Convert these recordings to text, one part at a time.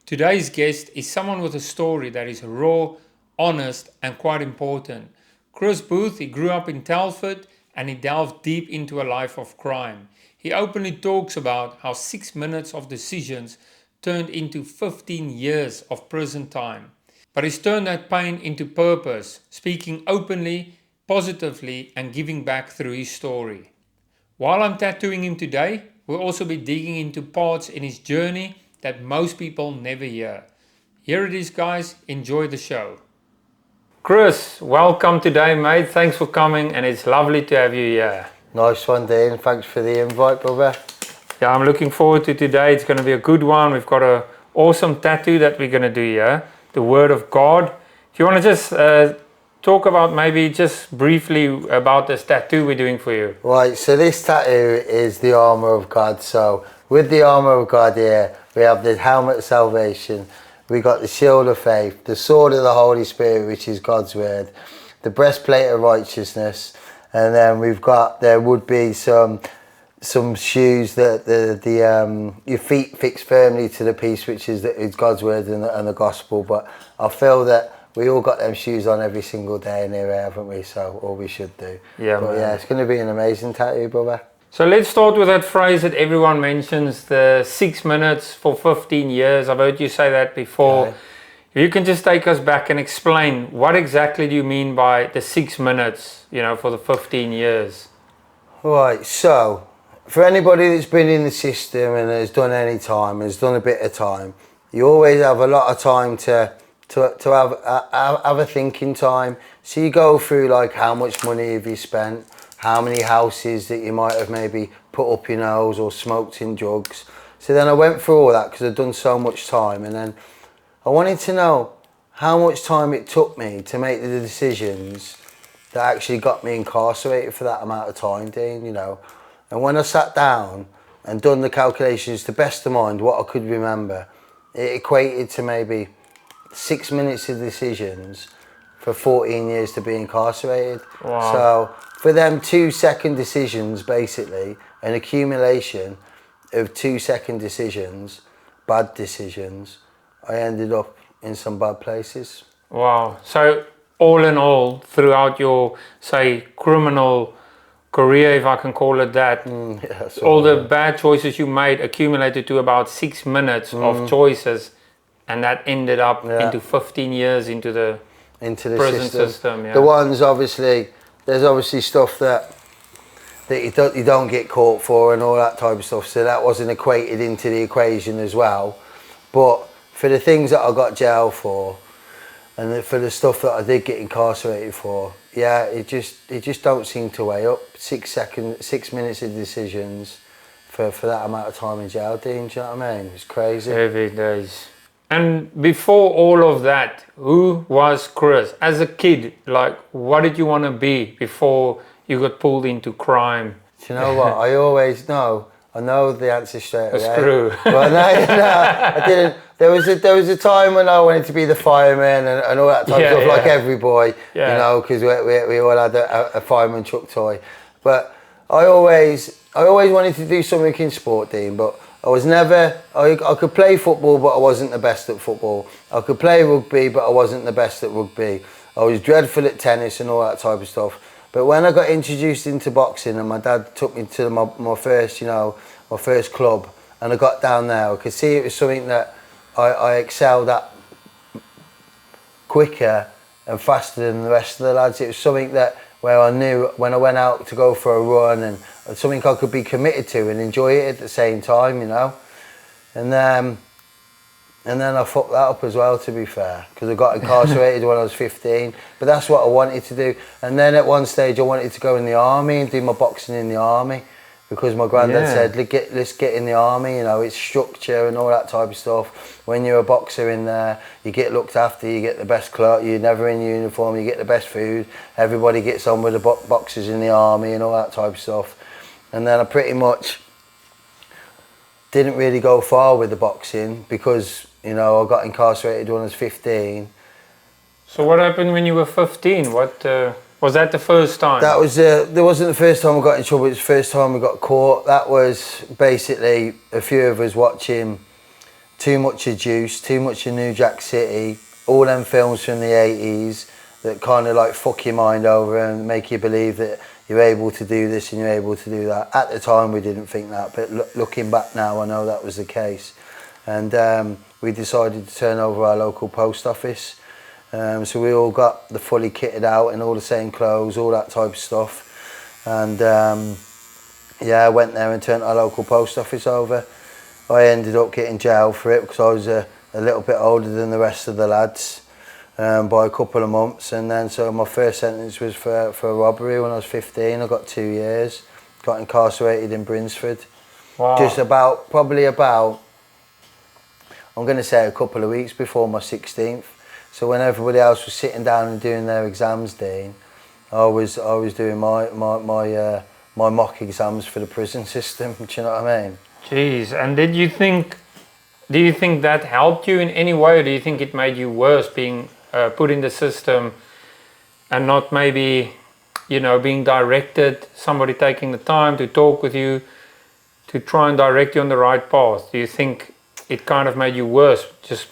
Today's guest is someone with a story that is raw, honest, and quite important. Chris Booth, he grew up in Telford and he delved deep into a life of crime. He openly talks about how 6 minutes of decisions turned into 15 years of prison time. But he's turned that pain into purpose, speaking openly, positively, and giving back through his story. While I'm tattooing him today, we'll also be digging into parts in his journey that most people never hear. Here it is, guys. Enjoy the show. Chris, welcome today, mate. Thanks for coming, and it's lovely to have you here. Nice one, Dean. Thanks for the invite, brother. Yeah, I'm looking forward to today. It's going to be a good one. We've got an awesome tattoo that we're going to do here, the Word of God. If you want to just talk about maybe just briefly about this tattoo we're doing for you. Right, so this tattoo is the armour of God. So with the armour of God here, we have the helmet of salvation, we got the shield of faith, the sword of the Holy Spirit, which is God's word, the breastplate of righteousness, and then there would be some shoes that your feet fixed firmly to the piece, which is God's word and the gospel. But I feel that we all got them shoes on every single day in here, haven't we? So, or we should do. Yeah, but yeah, it's going to be an amazing tattoo, brother. So let's start with that phrase that everyone mentions, the 6 minutes for 15 years. I've heard you say that before. Okay. If you can just take us back and explain, what exactly do you mean by the 6 minutes, for the 15 years? Right, so for anybody that's been in the system and has done any time, has done a bit of time, you always have a lot of time to have a thinking time. So you go through like how much money have you spent, how many houses that you might have maybe put up your nose or smoked in drugs. So then I went through all that because I'd done so much time, and then I wanted to know how much time it took me to make the decisions that actually got me incarcerated for that amount of time, Dean, And when I sat down and done the calculations to best of mind, what I could remember, it equated to maybe 6 minutes of decisions for 14 years to be incarcerated. Wow. So for them 2-second decisions, basically, an accumulation of 2-second decisions, bad decisions, I ended up in some bad places. Wow. So all in all, throughout your, say, criminal career, if I can call it that, all the bad choices you made accumulated to about 6 minutes of choices, and that ended up into 15 years into the prison system. The ones, obviously, there's obviously stuff that you don't get caught for and all that type of stuff, so that wasn't equated into the equation as well. But for the things that I got jailed for, and for the stuff that I did get incarcerated for, it just don't seem to weigh up. 6 minutes of decisions for that amount of time in jail, Dean, do you know what I mean? It's crazy. Every day. And before all of that, who was Chris? As a kid, what did you want to be before you got pulled into crime? Do you know what? I know the answer straight away. A screw. But no, I didn't. There was a time when I wanted to be the fireman and all that type of stuff, like every boy, because we all had a fireman truck toy. But I always wanted to do something in sport, Dean, but I was never, I could play football, but I wasn't the best at football. I could play rugby, but I wasn't the best at rugby. I was dreadful at tennis and all that type of stuff. But when I got introduced into boxing and my dad took me to my first club, and I got down there, I could see it was something that I excelled at quicker and faster than the rest of the lads. It was something where I knew when I went out to go for a run, and something I could be committed to and enjoy it at the same time, And then I fucked that up as well, to be fair, because I got incarcerated when I was 15. But that's what I wanted to do. And then at one stage I wanted to go in the army and do my boxing in the army, because my granddad said, let's get in the army, it's structure and all that type of stuff. When you're a boxer in there, you get looked after, you get the best clothes, you're never in uniform, you get the best food, everybody gets on with the boxers in the army and all that type of stuff. And then I pretty much didn't really go far with the boxing because, I got incarcerated when I was 15. So what happened when you were 15? What was that the first time? That was there wasn't the first time I got in trouble. It was the first time we got caught. That was basically a few of us watching too much of Juice, too much of New Jack City, all them films from the 80s that kind of like fuck your mind over and make you believe that you're able to do this and you're able to do that. At the time we didn't think that, but looking back now I know that was the case. And we decided to turn over our local post office. So we all got the fully kitted out in all the same clothes, all that type of stuff. And yeah, I went there and turned our local post office over. I ended up getting jailed for it because I was a little bit older than the rest of the lads by a couple of months. And then so my first sentence was for a robbery when I was 15. I got 2 years, got incarcerated in Brinsford. Wow. Just probably about, I'm going to say a couple of weeks before my 16th. So when everybody else was sitting down and doing their exams, Dean, I was doing my mock exams for the prison system. Do you know what I mean? Jeez, and do you think that helped you in any way, or do you think it made you worse being put in the system and not maybe, you know, being directed, somebody taking the time to talk with you to try and direct you on the right path? Do you think it kind of made you worse just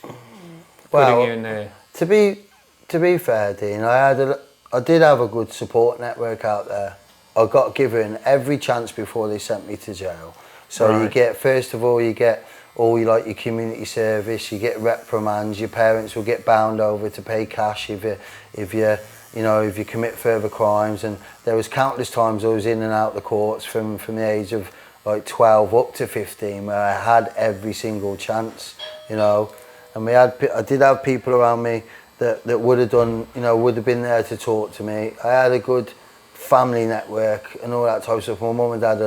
putting you in there? To be fair, Dean, I did have a good support network out there. I got given every chance before they sent me to jail. So right. You get, first of all, you get all your community service, you get reprimands, your parents will get bound over to pay cash if you commit further crimes. And there was countless times I was in and out the courts from the age of like 12 up to 15 where I had every single chance, you know. And I did have people around me that would have done, you know, would have been there to talk to me. I had a good family network and all that type of stuff. My mum and dad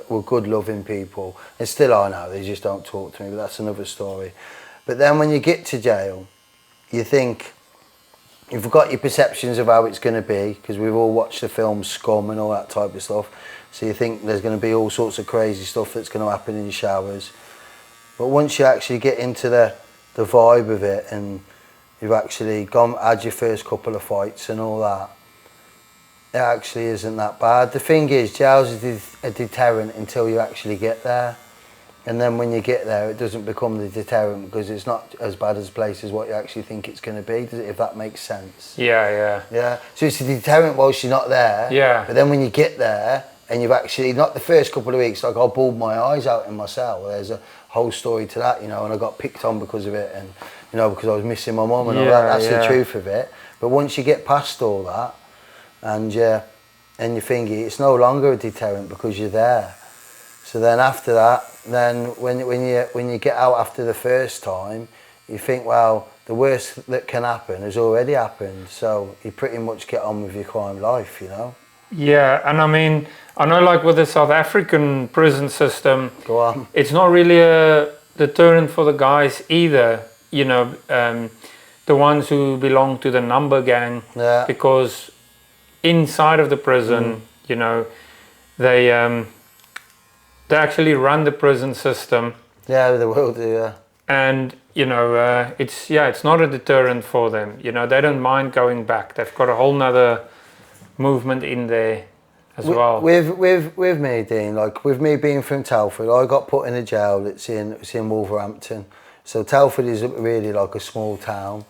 were good, loving people, and still are now. They just don't talk to me, but that's another story. But then when you get to jail, you think you've got your perceptions of how it's going to be, because we've all watched the film Scum and all that type of stuff. So you think there's going to be all sorts of crazy stuff that's going to happen in showers. But once you actually get into the vibe of it and you've actually had your first couple of fights and all that, it actually isn't that bad. The thing is, jail's a deterrent until you actually get there. And then when you get there, it doesn't become the deterrent because it's not as bad as place as what you actually think it's going to be, if that makes sense. Yeah. So it's a deterrent whilst you're not there. Yeah. But then when you get there, and you've actually, not the first couple of weeks, like I bawled my eyes out in my cell. There's a whole story to that, you know, and I got picked on because of it, and, you know, because I was missing my mum and all that. That's the truth of it. But once you get past all that, and you think it's no longer a deterrent because you're there. So then after that, then when you get out after the first time, you think, well, the worst that can happen has already happened. So you pretty much get on with your crime life, you know. Yeah, and I mean, I know like with the South African prison system, Go on. It's not really a deterrent for the guys either, you know, the ones who belong to the number gang, because inside of the prison, you know, they actually run the prison system. Yeah, they will do, yeah. And, you know, it's not a deterrent for them. You know, they don't mind going back. They've got a whole nother movement in there as well. With me, Dean, like with me being from Telford, I got put in a jail that's in Wolverhampton. So Telford is really like a small town.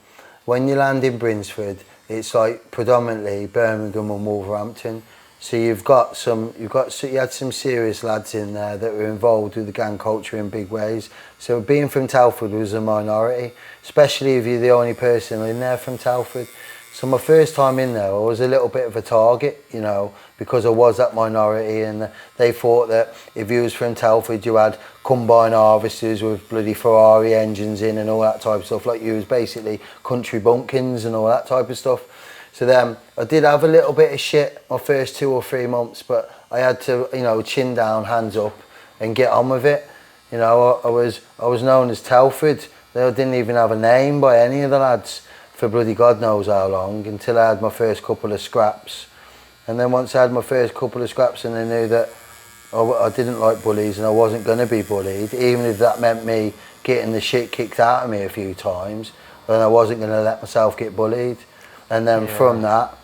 When you land in Brinsford, it's like predominantly Birmingham and Wolverhampton. So you had some serious lads in there that were involved with the gang culture in big ways. So being from Telford was a minority, especially if you're the only person in there from Telford. So my first time in there, I was a little bit of a target, you know, because I was that minority, and they thought that if you was from Telford, you had combine harvesters with bloody Ferrari engines in and all that type of stuff, like you was basically country bumpkins and all that type of stuff. So then I did have a little bit of shit my first 2 or 3 months, but I had to, you know, chin down, hands up, and get on with it. You know, I was known as Telford. They didn't even have a name by any of the lads for bloody God knows how long, until I had my first couple of scraps. And then once I had my first couple of scraps and they knew that I didn't like bullies and I wasn't going to be bullied, even if that meant me getting the shit kicked out of me a few times, then I wasn't going to let myself get bullied. And then from that,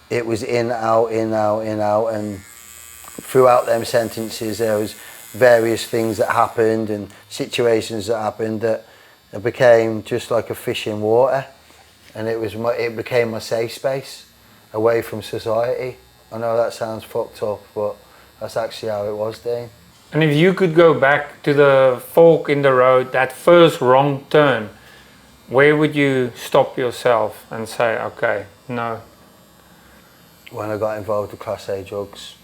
it was in, out, and throughout them sentences there was various things that happened and situations that happened that it became just like a fish in water, and it became my safe space, away from society. I know that sounds fucked up, but that's actually how it was, Dean. And if you could go back to the fork in the road, that first wrong turn, where would you stop yourself and say, okay, no? When I got involved with Class A drugs.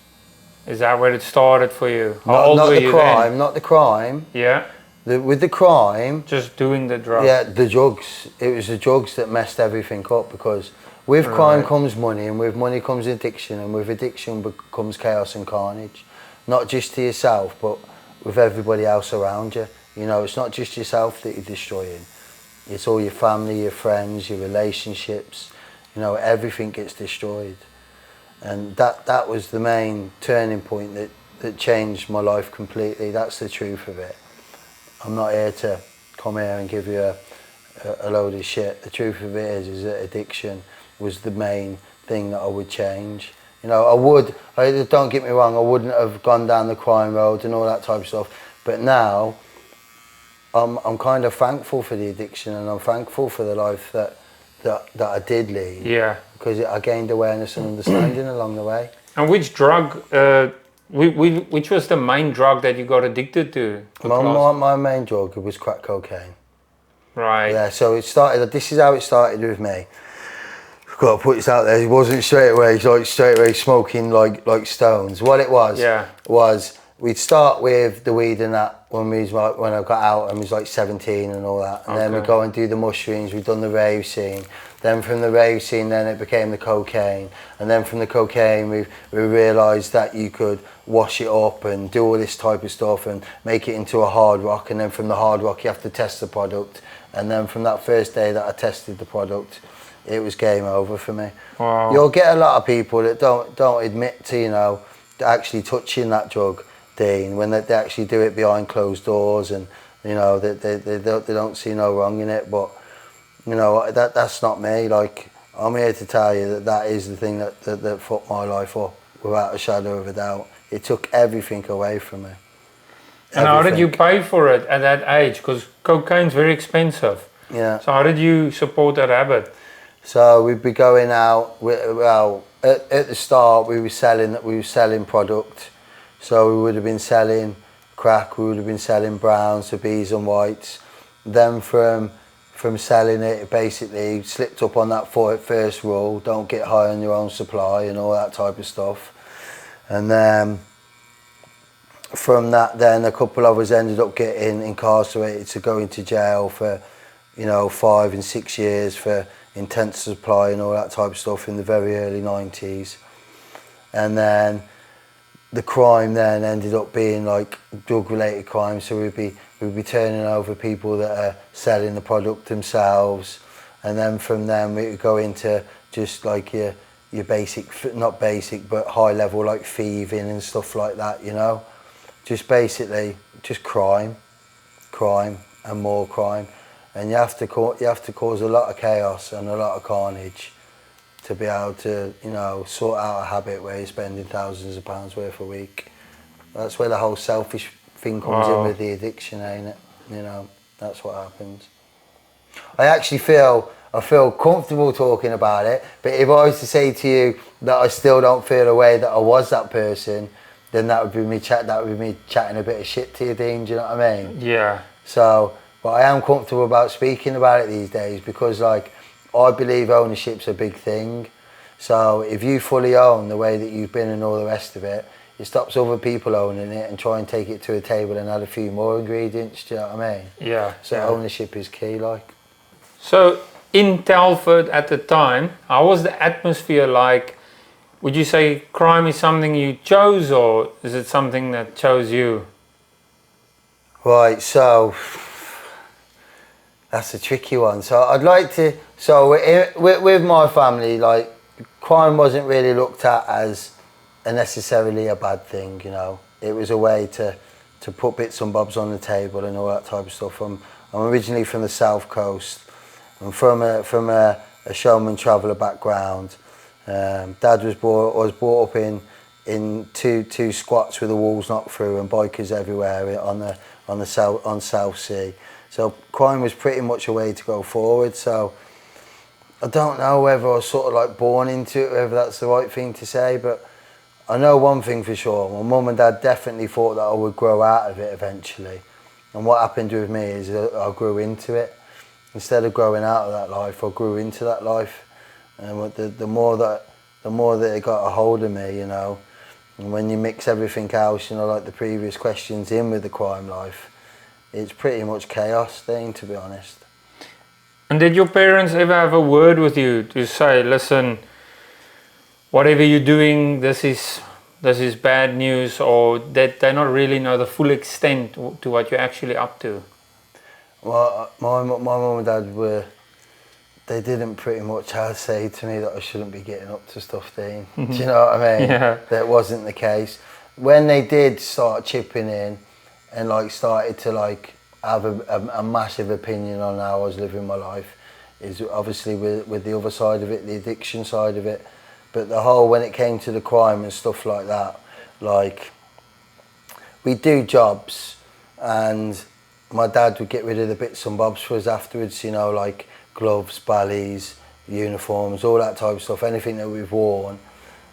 Is that where it started for you? How old were you then? Not the crime. Yeah. With the crime. Just doing the drugs. Yeah, the drugs. It was the drugs that messed everything up, because with crime comes money, and with money comes addiction, and with addiction becomes chaos and carnage. Not just to yourself, but with everybody else around you. You know, it's not just yourself that you're destroying. It's all your family, your friends, your relationships. You know, everything gets destroyed. And that was the main turning point that changed my life completely. That's the truth of it. I'm not here to come here and give you a load of shit. The truth of it is that addiction was the main thing that I would change. You know, don't get me wrong, I wouldn't have gone down the crime road and all that type of stuff. But now, I'm kind of thankful for the addiction, and I'm thankful for the life that I did lead. Yeah. Because I gained awareness and understanding along the way. And which drug, which was the main drug that you got addicted to? My main drug was crack cocaine. Right. Yeah, so this is how it started with me. I've got to put this out there, it wasn't straight away smoking like stones. What it was, was we'd start with the weed and that when I got out and was like 17 and all that. And then we'd go and do the mushrooms, we'd done the rave scene. Then from the rave scene, then it became the cocaine. And then from the cocaine, we realised that you could wash it up and do all this type of stuff and make it into a hard rock. And then from the hard rock, you have to test the product. And then from that first day that I tested the product, it was game over for me. Wow. You'll get a lot of people that don't admit to, you know, actually touching that drug, Dean, when they actually do it behind closed doors, and you know they don't see no wrong in it. But you know, that's not me. Like, I'm here to tell you that is the thing that fucked my life up, without a shadow of a doubt. It took everything away from me. And how did you pay for it at that age? Because cocaine's very expensive. Yeah. So how did you support that habit? So we'd be going out. At the start, we were selling product. So we would have been selling crack. We would have been selling browns, the B's and whites. Then from selling it basically slipped up on that first rule: don't get high on your own supply and all that type of stuff. And then from that, then a couple of us ended up getting incarcerated to go into jail for, you know, 5 and 6 years for intense supply and all that type of stuff in the very early 90s. And then the crime then ended up being like drug-related crime, so we'd be turning over people that are selling the product themselves, and then from them we would go into just like your basic, not basic, but high level, like thieving and stuff like that, you know. Just basically just crime and more crime, and you have to cause a lot of chaos and a lot of carnage to be able to, you know, sort out a habit where you're spending thousands of pounds worth a week. That's where the whole selfish thing comes in with the addiction, ain't it? You know, that's what happens. I feel comfortable talking about it, but if I was to say to you that I still don't feel a way that I was that person, then that would be me chatting a bit of shit to you, Dean, do you know what I mean? Yeah. So, but I am comfortable about speaking about it these days, because like, I believe ownership's a big thing. So if you fully own the way that you've been and all the rest of it, it stops other people owning it and try and take it to a table and add a few more ingredients, do you know what I mean? Yeah. So ownership is key, like. So in Telford at the time, how was the atmosphere like? Would you say crime is something you chose, or is it something that chose you? Right, so that's a tricky one. So I'd like to, with my family, like, crime wasn't really looked at as necessarily a bad thing, you know. It was a way to put bits and bobs on the table and all that type of stuff. I'm originally from the South Coast. I'm from a showman traveller background. Dad was brought up in two squats with the walls knocked through and bikers everywhere on South Sea. So crime was pretty much a way to go forward. So I don't know whether I was sort of like born into it, whether that's the right thing to say, but I know one thing for sure. My mum and dad definitely thought that I would grow out of it eventually. And what happened with me is I grew into it. Instead of growing out of that life, I grew into that life. And the more that it got a hold of me, you know, and when you mix everything else, you know, like the previous questions in with the crime life, it's pretty much chaos thing, to be honest. And did your parents ever have a word with you to say, listen, whatever you're doing, this is bad news, or that they not really know the full extent to what you're actually up to? Well, my mum and dad they didn't pretty much say to me that I shouldn't be getting up to stuff, Dean. Do you know what I mean? Yeah. That wasn't the case. When they did start chipping in and like started to like have a massive opinion on how I was living my life, is obviously with the other side of it, the addiction side of it. But the whole, when it came to the crime and stuff like that, like, we do jobs and my dad would get rid of the bits and bobs for us afterwards, you know, like gloves, ballies, uniforms, all that type of stuff, anything that we've worn.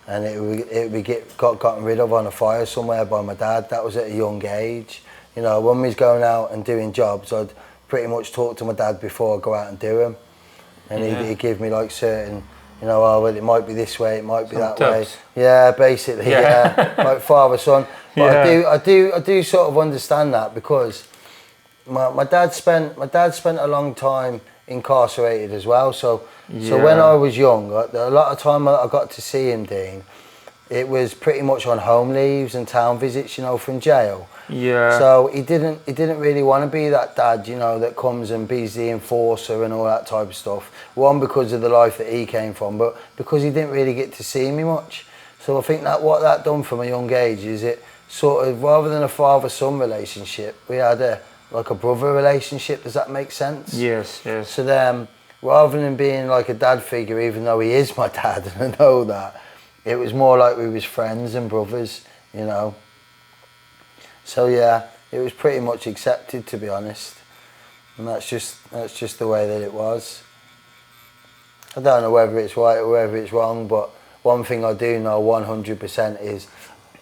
And it would gotten rid of on a fire somewhere by my dad. That was at a young age. You know, when we was going out and doing jobs, I'd pretty much talk to my dad before I go out and do them. And he'd give me like certain, you know, oh, well, it might be this way, it might be that way. Yeah, basically, yeah. Like father, son. But I do sort of understand that, because my dad spent a long time incarcerated as well. So when I was young, a lot of time I got to see him, Dean, it was pretty much on home leaves and town visits, you know, from jail. Yeah. So he didn't really want to be that dad, you know, that comes and be's the enforcer and all that type of stuff. One, because of the life that he came from, but because he didn't really get to see me much. So I think that what that done from a young age is it sort of, rather than a father-son relationship, we had like a brother relationship. Does that make sense? Yes, yes. So then, rather than being like a dad figure, even though he is my dad and I know that, it was more like we was friends and brothers, you know. So yeah, it was pretty much accepted, to be honest, and that's just the way that it was. I don't know whether it's right or whether it's wrong, but one thing I do know 100% is,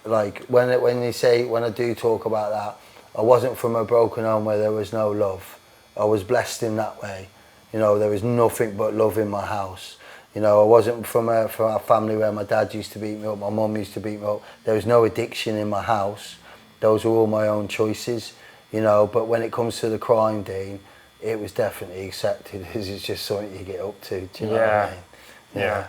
like, when I do talk about that, I wasn't from a broken home where there was no love. I was blessed in that way. You know, there was nothing but love in my house. You know, I wasn't from a family where my dad used to beat me up, my mum used to beat me up. There was no addiction in my house. Those were all my own choices, you know. But when it comes to the crime, Dean, it was definitely accepted as it's just something you get up to. Do you know what I mean? Yeah.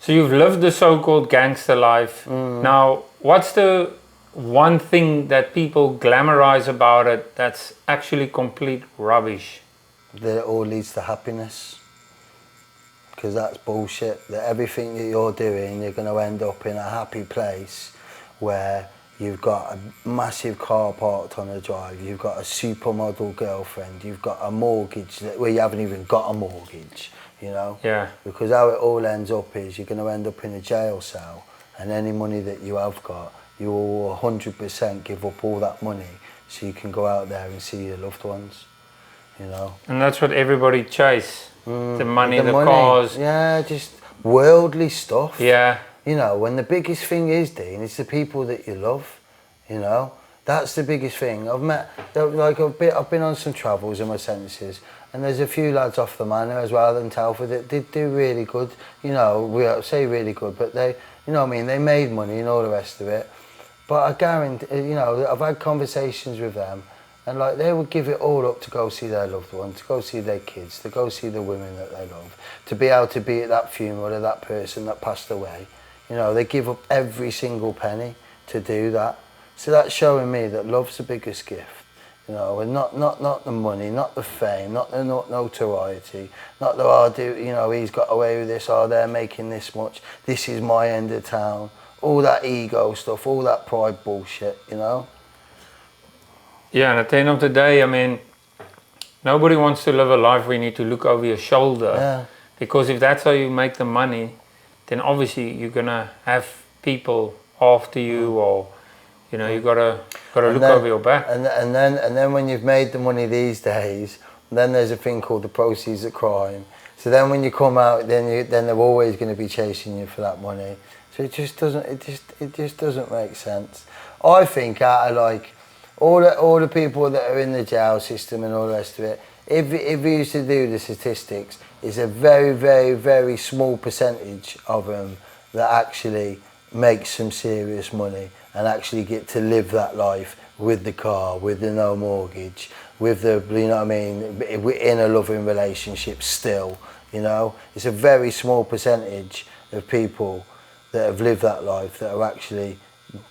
So you've lived the so-called gangster life. Now, what's the one thing that people glamorize about it that's actually complete rubbish? That it all leads to happiness. Because that's bullshit. That everything that you're doing, you're going to end up in a happy place where you've got a massive car parked on a drive, you've got a supermodel girlfriend, you've got a mortgage where you haven't even got a mortgage, you know? Yeah. Because how it all ends up is you're going to end up in a jail cell, and any money that you have got, you will 100% give up all that money so you can go out there and see your loved ones, you know? And that's what everybody chase. The money, the cars. Yeah, just worldly stuff. Yeah. You know, when the biggest thing is, Dean, it's the people that you love, you know. That's the biggest thing. I've been on some travels in my sentences, and there's a few lads off the manor as well in Telford that did do really good, you know. We say really good, but they, you know what I mean, they made money and all the rest of it. But I guarantee, you know, I've had conversations with them, and like, they would give it all up to go see their loved ones, to go see their kids, to go see the women that they love, to be able to be at that funeral of that person that passed away. You know, they give up every single penny to do that. So that's showing me that love's the biggest gift. You know, and not the money, not the fame, not the notoriety, not the, oh, you know, he's got away with this, oh, they're making this much, this is my end of town. All that ego stuff, all that pride bullshit, you know? Yeah, and at the end of the day, I mean, nobody wants to live a life where you need to look over your shoulder. Yeah. Because if that's how you make the money, then obviously you're gonna have people after you, or You know, you gotta look then, over your back. And then when you've made the money these days, then there's a thing called the proceeds of crime. So then when you come out, then they're always going to be chasing you for that money. So it just doesn't make sense. I think out of like all the people that are in the jail system and all the rest of it, if we used to do the statistics, it's a very, very, very small percentage of them that actually make some serious money and actually get to live that life with the car, with the no mortgage, with the, you know what I mean, in a loving relationship still, you know. It's a very small percentage of people that have lived that life that are actually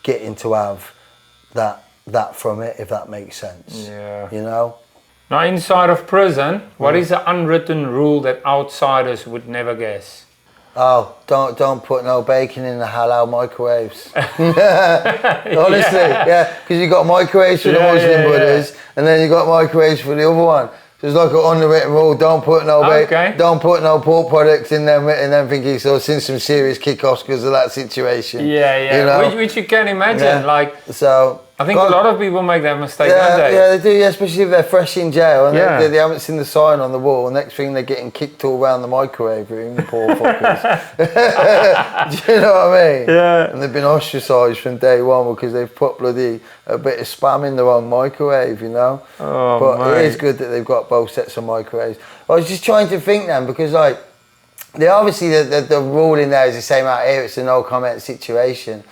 getting to have that from it, if that makes sense. Yeah. You know? Now, inside of prison, what is the unwritten rule that outsiders would never guess? Oh, don't put no bacon in the halal microwaves. Honestly, yeah, because you got microwaves for the Muslim brothers, and then you got microwaves for the other one. So it's like an unwritten rule: don't put no don't put no pork products in them thinking. So since some serious kickoffs because of that situation. Yeah. You know? Which you can imagine, like. So. I think a lot of people make that mistake, don't they? Yeah, they do, especially if they're fresh in jail and they haven't seen the sign on the wall. Next thing they're getting kicked all around the microwave room, poor fuckers. Do you know what I mean? Yeah. And they've been ostracised from day one because they've put bloody a bit of spam in the wrong microwave, you know? Oh, but it is good that they've got both sets of microwaves. I was just trying to think then, because like, obviously the rule in there is the same out here, it's a no comment situation.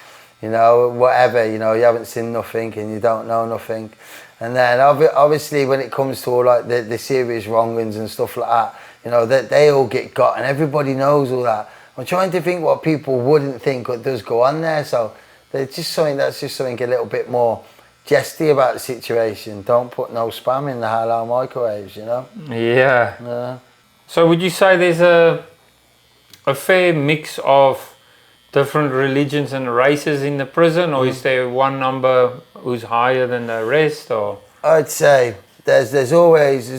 You know, whatever, you know, you haven't seen nothing and you don't know nothing. And then obviously when it comes to all like the serious wrongings and stuff like that, you know, they all get got and everybody knows all that. I'm trying to think what people wouldn't think what does go on there. So there's just something a little bit more jesty about the situation. Don't put no spam in the halal microwaves, you know? Yeah. So would you say there's a fair mix of different religions and races in the prison, or is there one number who's higher than the rest? Or I'd say there's always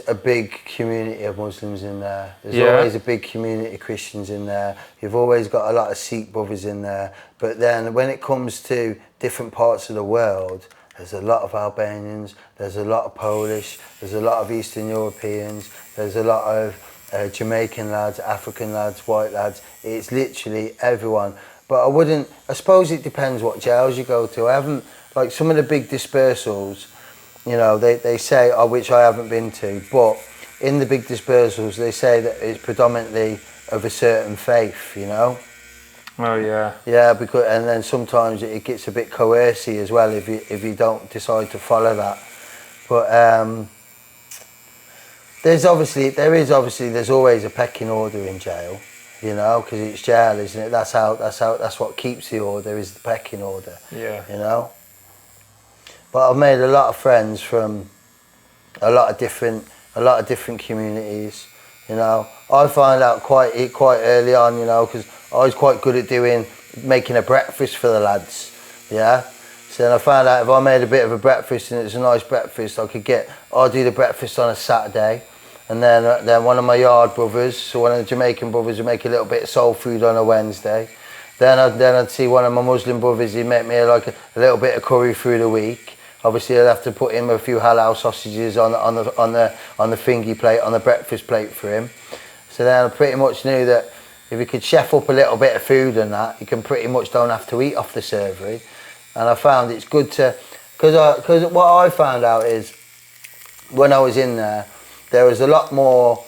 a big community of Muslims in there. There's always a big community of Christians in there. You've always got a lot of Sikh brothers in there. But then when it comes to different parts of the world, there's a lot of Albanians, there's a lot of Polish, there's a lot of Eastern Europeans, there's a lot of Jamaican lads, African lads, white lads. It's literally everyone. But I suppose it depends what jails you go to. I haven't, like some of the big dispersals, you know, they say, which I haven't been to, but in the big dispersals they say that it's predominantly of a certain faith, you know. Oh yeah. Yeah, because and then sometimes it gets a bit coercive as well if you don't decide to follow that. But there's always a pecking order in jail, you know, because it's jail, isn't it? That's what keeps the order, is the pecking order. Yeah. You know. But I've made a lot of friends from a lot of different communities. You know, I found out quite early on, you know, because I was quite good at making a breakfast for the lads. Yeah. So then I found out if I made a bit of a breakfast and it was a nice breakfast, I'll do the breakfast on a Saturday. And then one of my yard brothers, so one of the Jamaican brothers, would make a little bit of soul food on a Wednesday. Then I'd see one of my Muslim brothers, he'd make me like a little bit of curry through the week. Obviously I'd have to put in a few halal sausages on the thingy plate, on the breakfast plate for him. So then I pretty much knew that if you could chef up a little bit of food and that, you can pretty much don't have to eat off the servery. And I found it's good to, because what I found out is when I was in there was a lot more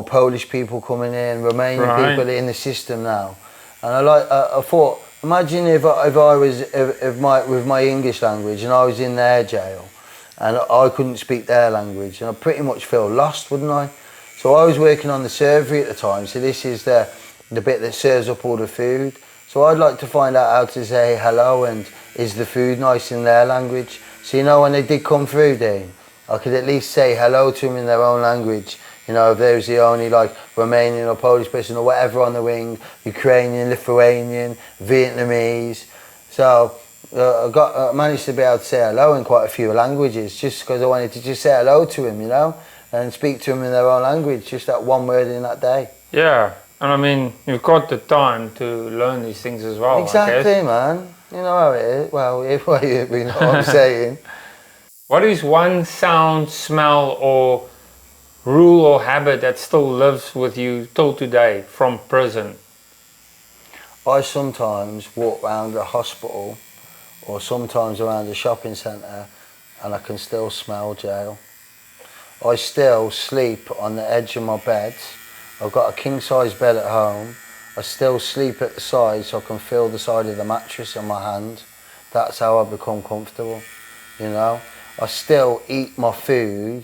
Polish people coming in, Romanian people in the system now, and I thought, imagine if I was with my English language and I was in their jail, and I couldn't speak their language, and I'd pretty much feel lost, wouldn't I? So I was working on the servery at the time. So this is the bit that serves up all the food. So I'd like to find out how to say hello and is the food nice in their language. So you know when they did come through, Dean, I could at least say hello to them in their own language. You know, if there was the only like Romanian or Polish person or whatever on the wing, Ukrainian, Lithuanian, Vietnamese. So I managed to be able to say hello in quite a few languages just because I wanted to just say hello to them, you know, and speak to them in their own language, just that one word in that day. Yeah, And I mean, you've got the time to learn these things as well, I Exactly, guess. man. You know how it is. Well, if you know what I'm saying. What is one sound, smell, or rule or habit that still lives with you till today from prison? I sometimes walk around a hospital or sometimes around a shopping centre and I can still smell jail. I still sleep on the edge of my bed. I've got a king size bed at home. I still sleep at the side so I can feel the side of the mattress in my hand. That's how I become comfortable, you know. I still eat my food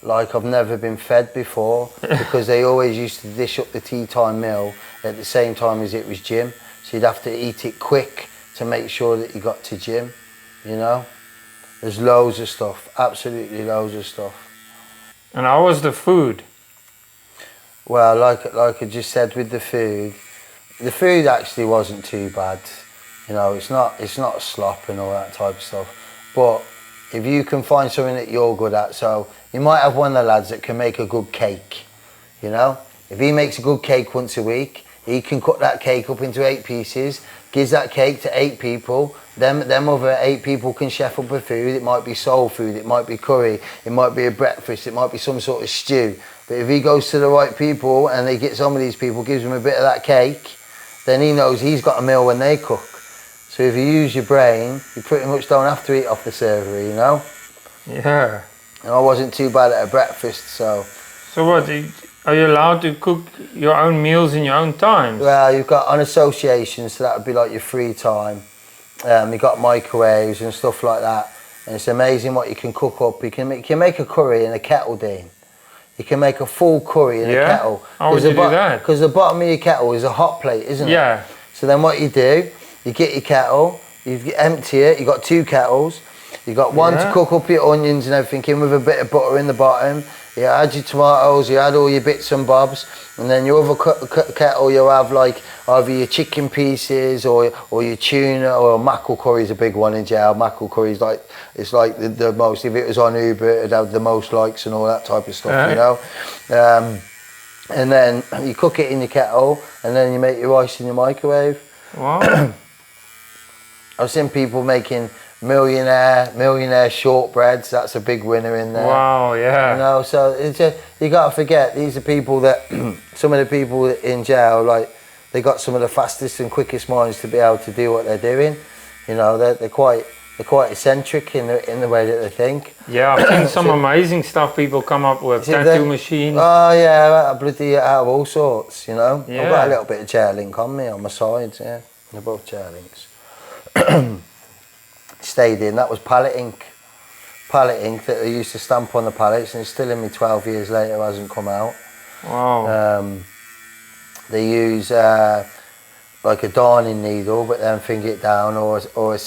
like I've never been fed before because they always used to dish up the tea time meal at the same time as it was gym. So you'd have to eat it quick to make sure that you got to gym, you know. There's loads of stuff, absolutely loads of stuff. And how was the food? Well, like I just said with the food actually wasn't too bad. You know, it's not slop and all that type of stuff. But if you can find something that you're good at, so you might have one of the lads that can make a good cake, you know? If he makes a good cake once a week, he can cut that cake up into 8 pieces, gives that cake to 8 people, them other 8 people can chef up a food. It might be soul food, it might be curry, it might be a breakfast, it might be some sort of stew. But if he goes to the right people and they get some of these people, gives them a bit of that cake, then he knows he's got a meal when they cook. So if you use your brain, you pretty much don't have to eat off the servery, you know? Yeah. And I wasn't too bad at a breakfast, so... So what, are you allowed to cook your own meals in your own time? Well, you've got on association, so that would be like your free time. You've got microwaves and stuff like that. And it's amazing what you can cook up. You can make a curry in a kettle, Dean. You can make a full curry in a kettle. How would you do that? Because the bottom of your kettle is a hot plate, isn't it? Yeah. So then what you do, you get your kettle, you empty it, you've got 2 kettles. You've got one to cook up your onions and everything in with a bit of butter in the bottom. You add your tomatoes, you add all your bits and bobs, and then your other kettle you'll have like either your chicken pieces or your tuna, or mackerel curry is a big one in jail. Mackerel curry is like, it's like the most, if it was on Uber it'd have the most likes and all that type of stuff, you know. And then you cook it in your kettle and then you make your rice in your microwave. Wow. I've seen people making millionaire shortbreads. That's a big winner in there. Wow, yeah. You know, so it's just, you got to forget, these are people that some of the people in jail, like, they got some of the fastest and quickest minds to be able to do what they're doing. You know, they're quite eccentric in the way that they think. Yeah, I've seen some amazing stuff people come up with. Tattoo machines. Oh yeah, bloody out of all sorts. You know, Yeah. I've got a little bit of chair link on me on my sides. Yeah, they're both chair links. Stayed in, that was palette ink that I used to stamp on the pallets, and it's still in me 12 years later, hasn't come out. Wow. They use like a darning needle, but then finger it down, or a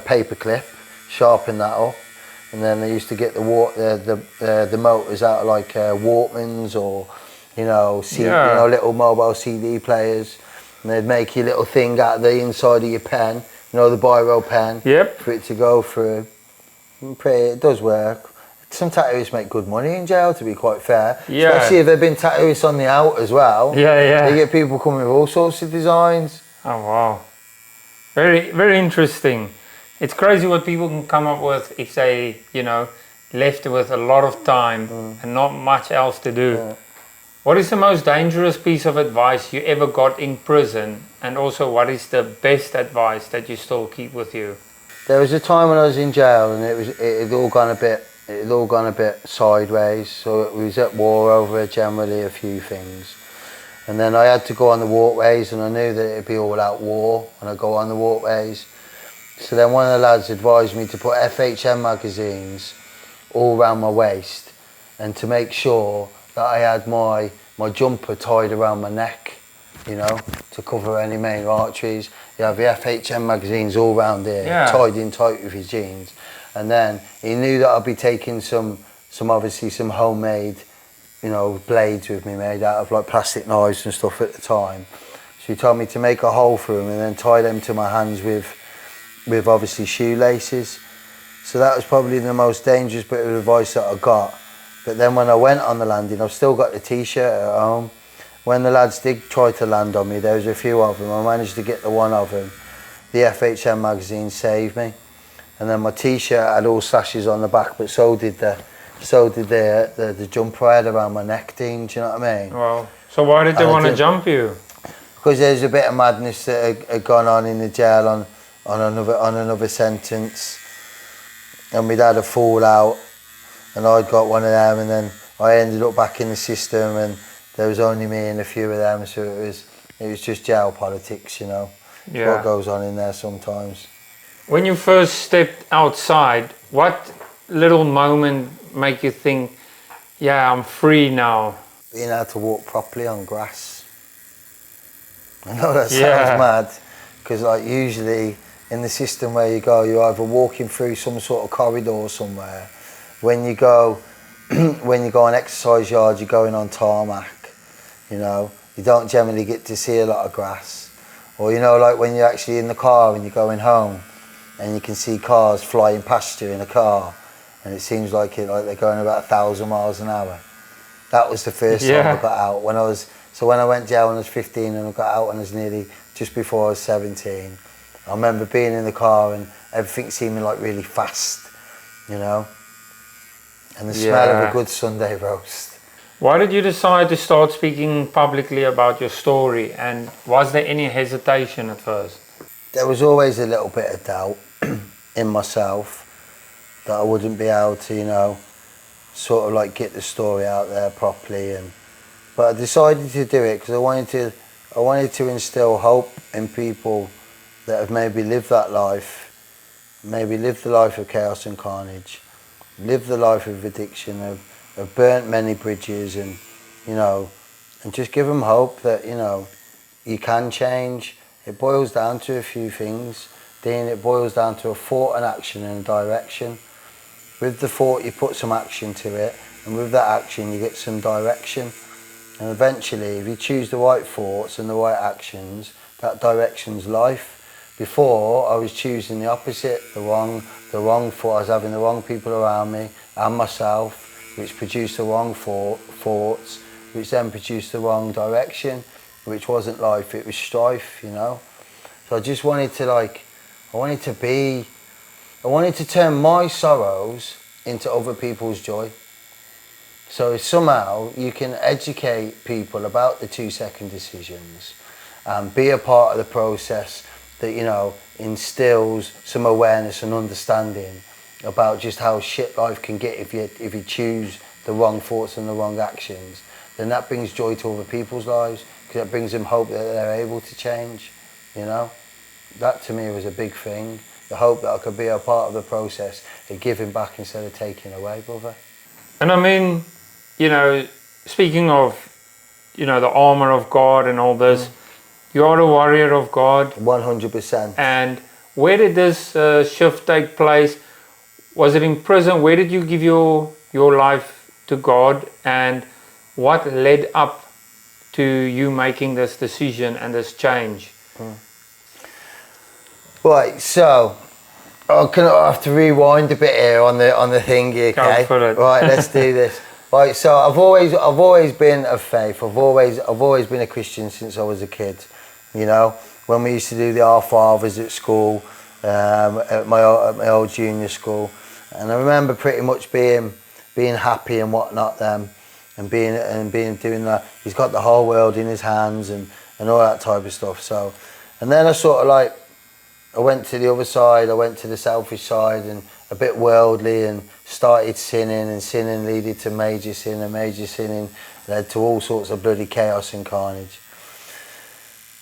paper clip, sharpen that up, and then they used to get the motors out of like Walkmans or you know little mobile CD players, and they'd make your little thing out of the inside of your pen. You know, the biro pen, Yep. for it to go through. It does work. Some tattooists make good money in jail, to be quite fair. Yeah. Especially if they've been tattooists on the out as well. Yeah. They get people coming with all sorts of designs. Oh, wow. Very, very interesting. It's crazy what people can come up with if they, you know, left with a lot of time and not much else to do. Yeah. What is the most dangerous piece of advice you ever got in prison? And also, what is the best advice that you still keep with you? There was a time when I was in jail and it had all gone a bit sideways. So we was at war over generally a few things. And then I had to go on the walkways, and I knew that it'd be all out war when I go on the walkways. So then one of the lads advised me to put FHM magazines all around my waist, and to make sure that I had my jumper tied around my neck, you know, to cover any main arteries. You have the FHM magazines all round here, tied in tight with his jeans. And then he knew that I'd be taking some homemade, you know, blades with me made out of like plastic knives and stuff at the time. So he told me to make a hole through them and then tie them to my hands with obviously shoelaces. So that was probably the most dangerous bit of advice that I got. But then when I went on the landing, I've still got the t-shirt at home. When the lads did try to land on me, there was a few of them. I managed to get the one of them. The FHM magazine saved me. And then my t-shirt had all slashes on the back, but so did the jumper I had around my neck, Dean, do you know what I mean? Wow. So why did they want to jump you? Because there's a bit of madness that had gone on in the jail on another sentence. And we'd had a fallout, and I'd got one of them, and then I ended up back in the system, and there was only me and a few of them, so it was just jail politics, you know. Yeah. What goes on in there sometimes. When you first stepped outside, what little moment make you think, yeah, I'm free now? Being able to walk properly on grass. I know that sounds mad, because like usually in the system where you go, you're either walking through some sort of corridor somewhere. When you go on exercise yards, you're going on tarmac, you know. You don't generally get to see a lot of grass. Or, you know, like when you're actually in the car and you're going home and you can see cars flying past you in a car and it seems like they're going about 1,000 miles an hour. That was the first time I got out. When I went jail when I was 15 and I got out when I was nearly just before I was 17. I remember being in the car and everything seeming like really fast, you know. And the smell of a good Sunday roast. Why did you decide to start speaking publicly about your story, and was there any hesitation at first? There was always a little bit of doubt in myself that I wouldn't be able to, you know, sort of like get the story out there properly, but I decided to do it because I wanted to instill hope in people that have maybe lived that life, maybe lived the life of chaos and carnage, lived the life of addiction, have burnt many bridges, and you know, and just give them hope that, you know, you can change. It boils down to a few things, Dean. It boils down to a thought, an action and a direction. With the thought you put some action to it, and with that action you get some direction, and eventually if you choose the right thoughts and the right actions, that direction's life. Before I was choosing the opposite, the wrong thought. I was having the wrong people around me and myself, which produced the wrong thoughts, which then produced the wrong direction, which wasn't life, it was strife, you know. So I just wanted to I wanted to turn my sorrows into other people's joy. So if somehow you can educate people about the 2-second decisions and be a part of the process that, you know, instills some awareness and understanding about just how shit life can get if you choose the wrong thoughts and the wrong actions, then that brings joy to other people's lives, because it brings them hope that they're able to change, you know. That to me was a big thing, the hope that I could be a part of the process of giving back instead of taking away, brother. And I mean, you know, speaking of, you know, the armor of God and all this, you're a warrior of God. 100%. And where did this shift take place? Was it in prison? Where did you give your life to God, and what led up to you making this decision and this change? Right, so I have to rewind a bit here on the thingy, okay? Go for it. Right, let's do this. Right, so I've always been of faith. I've always been a Christian since I was a kid. You know, when we used to do the Our Fathers at school, at my old junior school, and I remember pretty much being happy and whatnot then, and being doing that. He's got the whole world in his hands and all that type of stuff. So, and then I sort of like, I went to the other side. I went to the selfish side and a bit worldly, and started sinning, and sinning leaded to major sin, and major sinning led to all sorts of bloody chaos and carnage.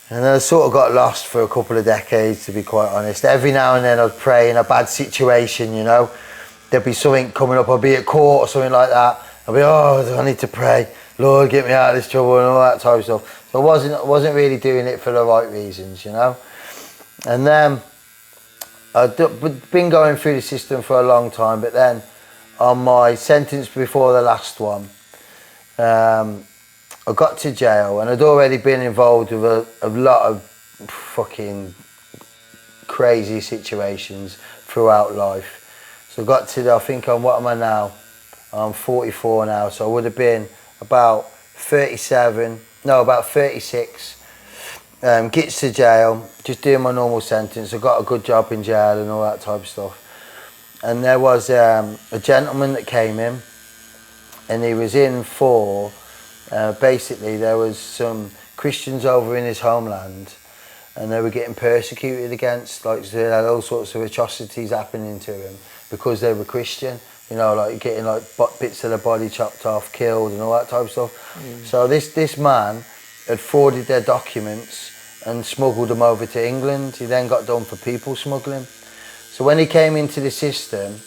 And then I sort of got lost for a couple of decades, to be quite honest. Every now and then I'd pray in a bad situation, you know. There'd be something coming up, I'd be at court or something like that. I'd be, oh, I need to pray. Lord, get me out of this trouble and all that type of stuff. So I wasn't really doing it for the right reasons, you know. And then I'd been going through the system for a long time, but then on my sentence before the last one, I got to jail, and I'd already been involved with a lot of fucking crazy situations throughout life. So I got to, I think, what am I now? I'm 44 now, so I would have been about 37, no, about 36. Gets to jail, just doing my normal sentence. I got a good job in jail and all that type of stuff. And there was a gentleman that came in, and he was in for, basically there was some Christians over in his homeland, and they were getting persecuted against, like they had all sorts of atrocities happening to them because they were Christian, you know, like getting like bits of their body chopped off, killed and all that type of stuff. So this man had frauded their documents and smuggled them over to England. He then got done for people smuggling. So when he came into the system,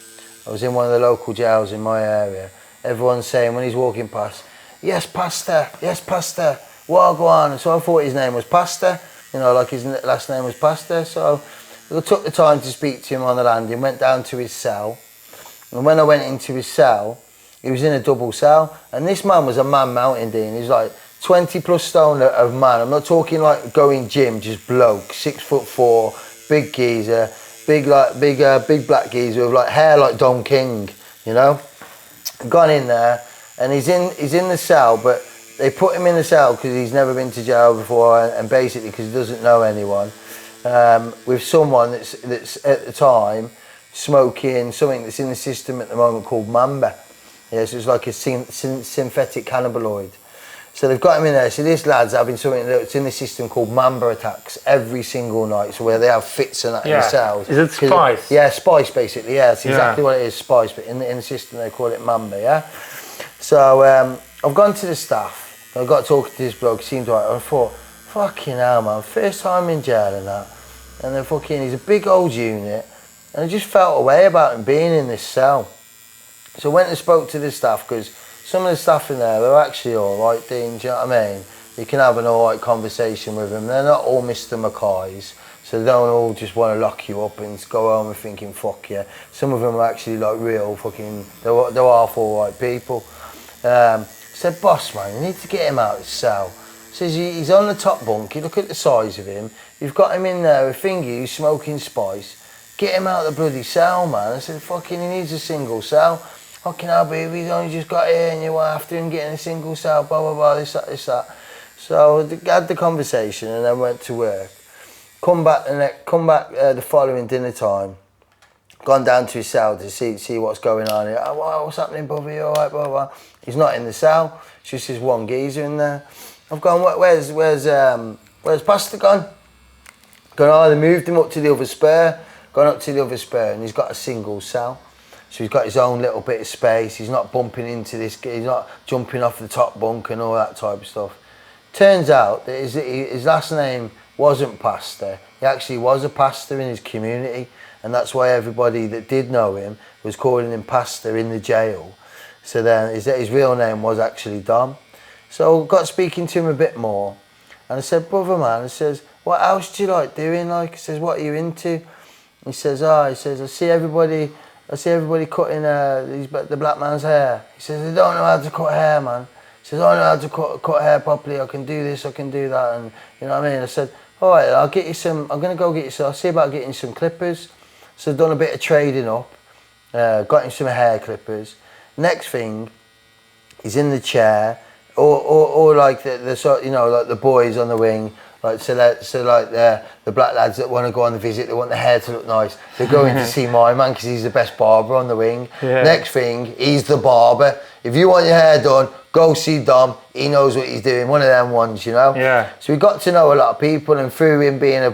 I was in one of the local jails in my area, everyone's saying when he's walking past, yes pastor, well go on. So I thought his name was Pastor, you know, like his last name was Pastor. So I took the time to speak to him on the landing, went down to his cell, and when I went into his cell, he was in a double cell, and this man was a man mountain, Dean. He's like 20 plus stone of man. I'm not talking like going gym, just bloke, 6'4", big geezer, big black geezer with like hair like Don King, you know. Gone in there, and he's in the cell, but they put him in the cell because he's never been to jail before, and basically because he doesn't know anyone, with someone that's at the time smoking something that's in the system at the moment called Mamba. Yeah, so it's like a synthetic cannabinoid. So they've got him in there. So this lad's having something that's in the system called Mamba attacks every single night. So where they have fits and that in the cells. Is it spice? Yeah, spice basically. Yeah, it's exactly what it is, spice. But in the system they call it Mamba. Yeah. So I've gone to the staff. I got talking to this bloke. He seemed right. I thought, fucking hell, man. First time in jail and that. And then he's a big old unit. And I just felt a way about him being in this cell. So I went and spoke to the staff because some of the staff in there, they're actually alright, Dean, do you know what I mean? You can have an alright conversation with them. They're not all Mr. Mackay's, so they don't all just want to lock you up and go home and thinking, fuck you. Some of them are actually like real fucking, they're half alright people. Said, boss man, you need to get him out of his cell. Says, he's on the top bunk, you look at the size of him, you've got him in there with fingies, smoking spice. Get him out of the bloody cell, man. I said, fucking, he needs a single cell. Fucking hell, baby, he's only just got here and you're after him getting a single cell, blah, blah, blah, this, that. So I had the conversation and then went to work. Come back the following dinner time. Gone down to his cell to see what's going on. Oh, what's happening, Bobby? All right, blah, blah. He's not in the cell. It's just his one geezer in there. I've gone, where's Pastor gone? They moved him up to the other spare. Gone up to the other spare and he's got a single cell. So he's got his own little bit of space. He's not bumping into this, he's not jumping off the top bunk and all that type of stuff. Turns out that his last name wasn't Pastor. He actually was a pastor in his community, and that's why everybody that did know him was calling him Pastor in the jail. So then his real name was actually Dom. So I got speaking to him a bit more, and I said, brother man, I says, what else do you like doing? Like, I says, what are you into? He says, I see everybody cutting the black man's hair. He says, they don't know how to cut hair, man. He says, I know how to cut hair properly. I can do this, I can do that, and you know what I mean. I said, all right, I'll get you some. I'm gonna go get you some. I'll see about getting some clippers. So I've done a bit of trading up. Got him some hair clippers. Next thing, he's in the chair, or like the sort, you know, like the boys on the wing. Like the black lads that want to go on the visit, they want the hair to look nice. They're going to see my man because he's the best barber on the wing. Yeah. Next thing, he's the barber. If you want your hair done, go see Dom. He knows what he's doing. One of them ones, you know. Yeah. So we got to know a lot of people, and through him being a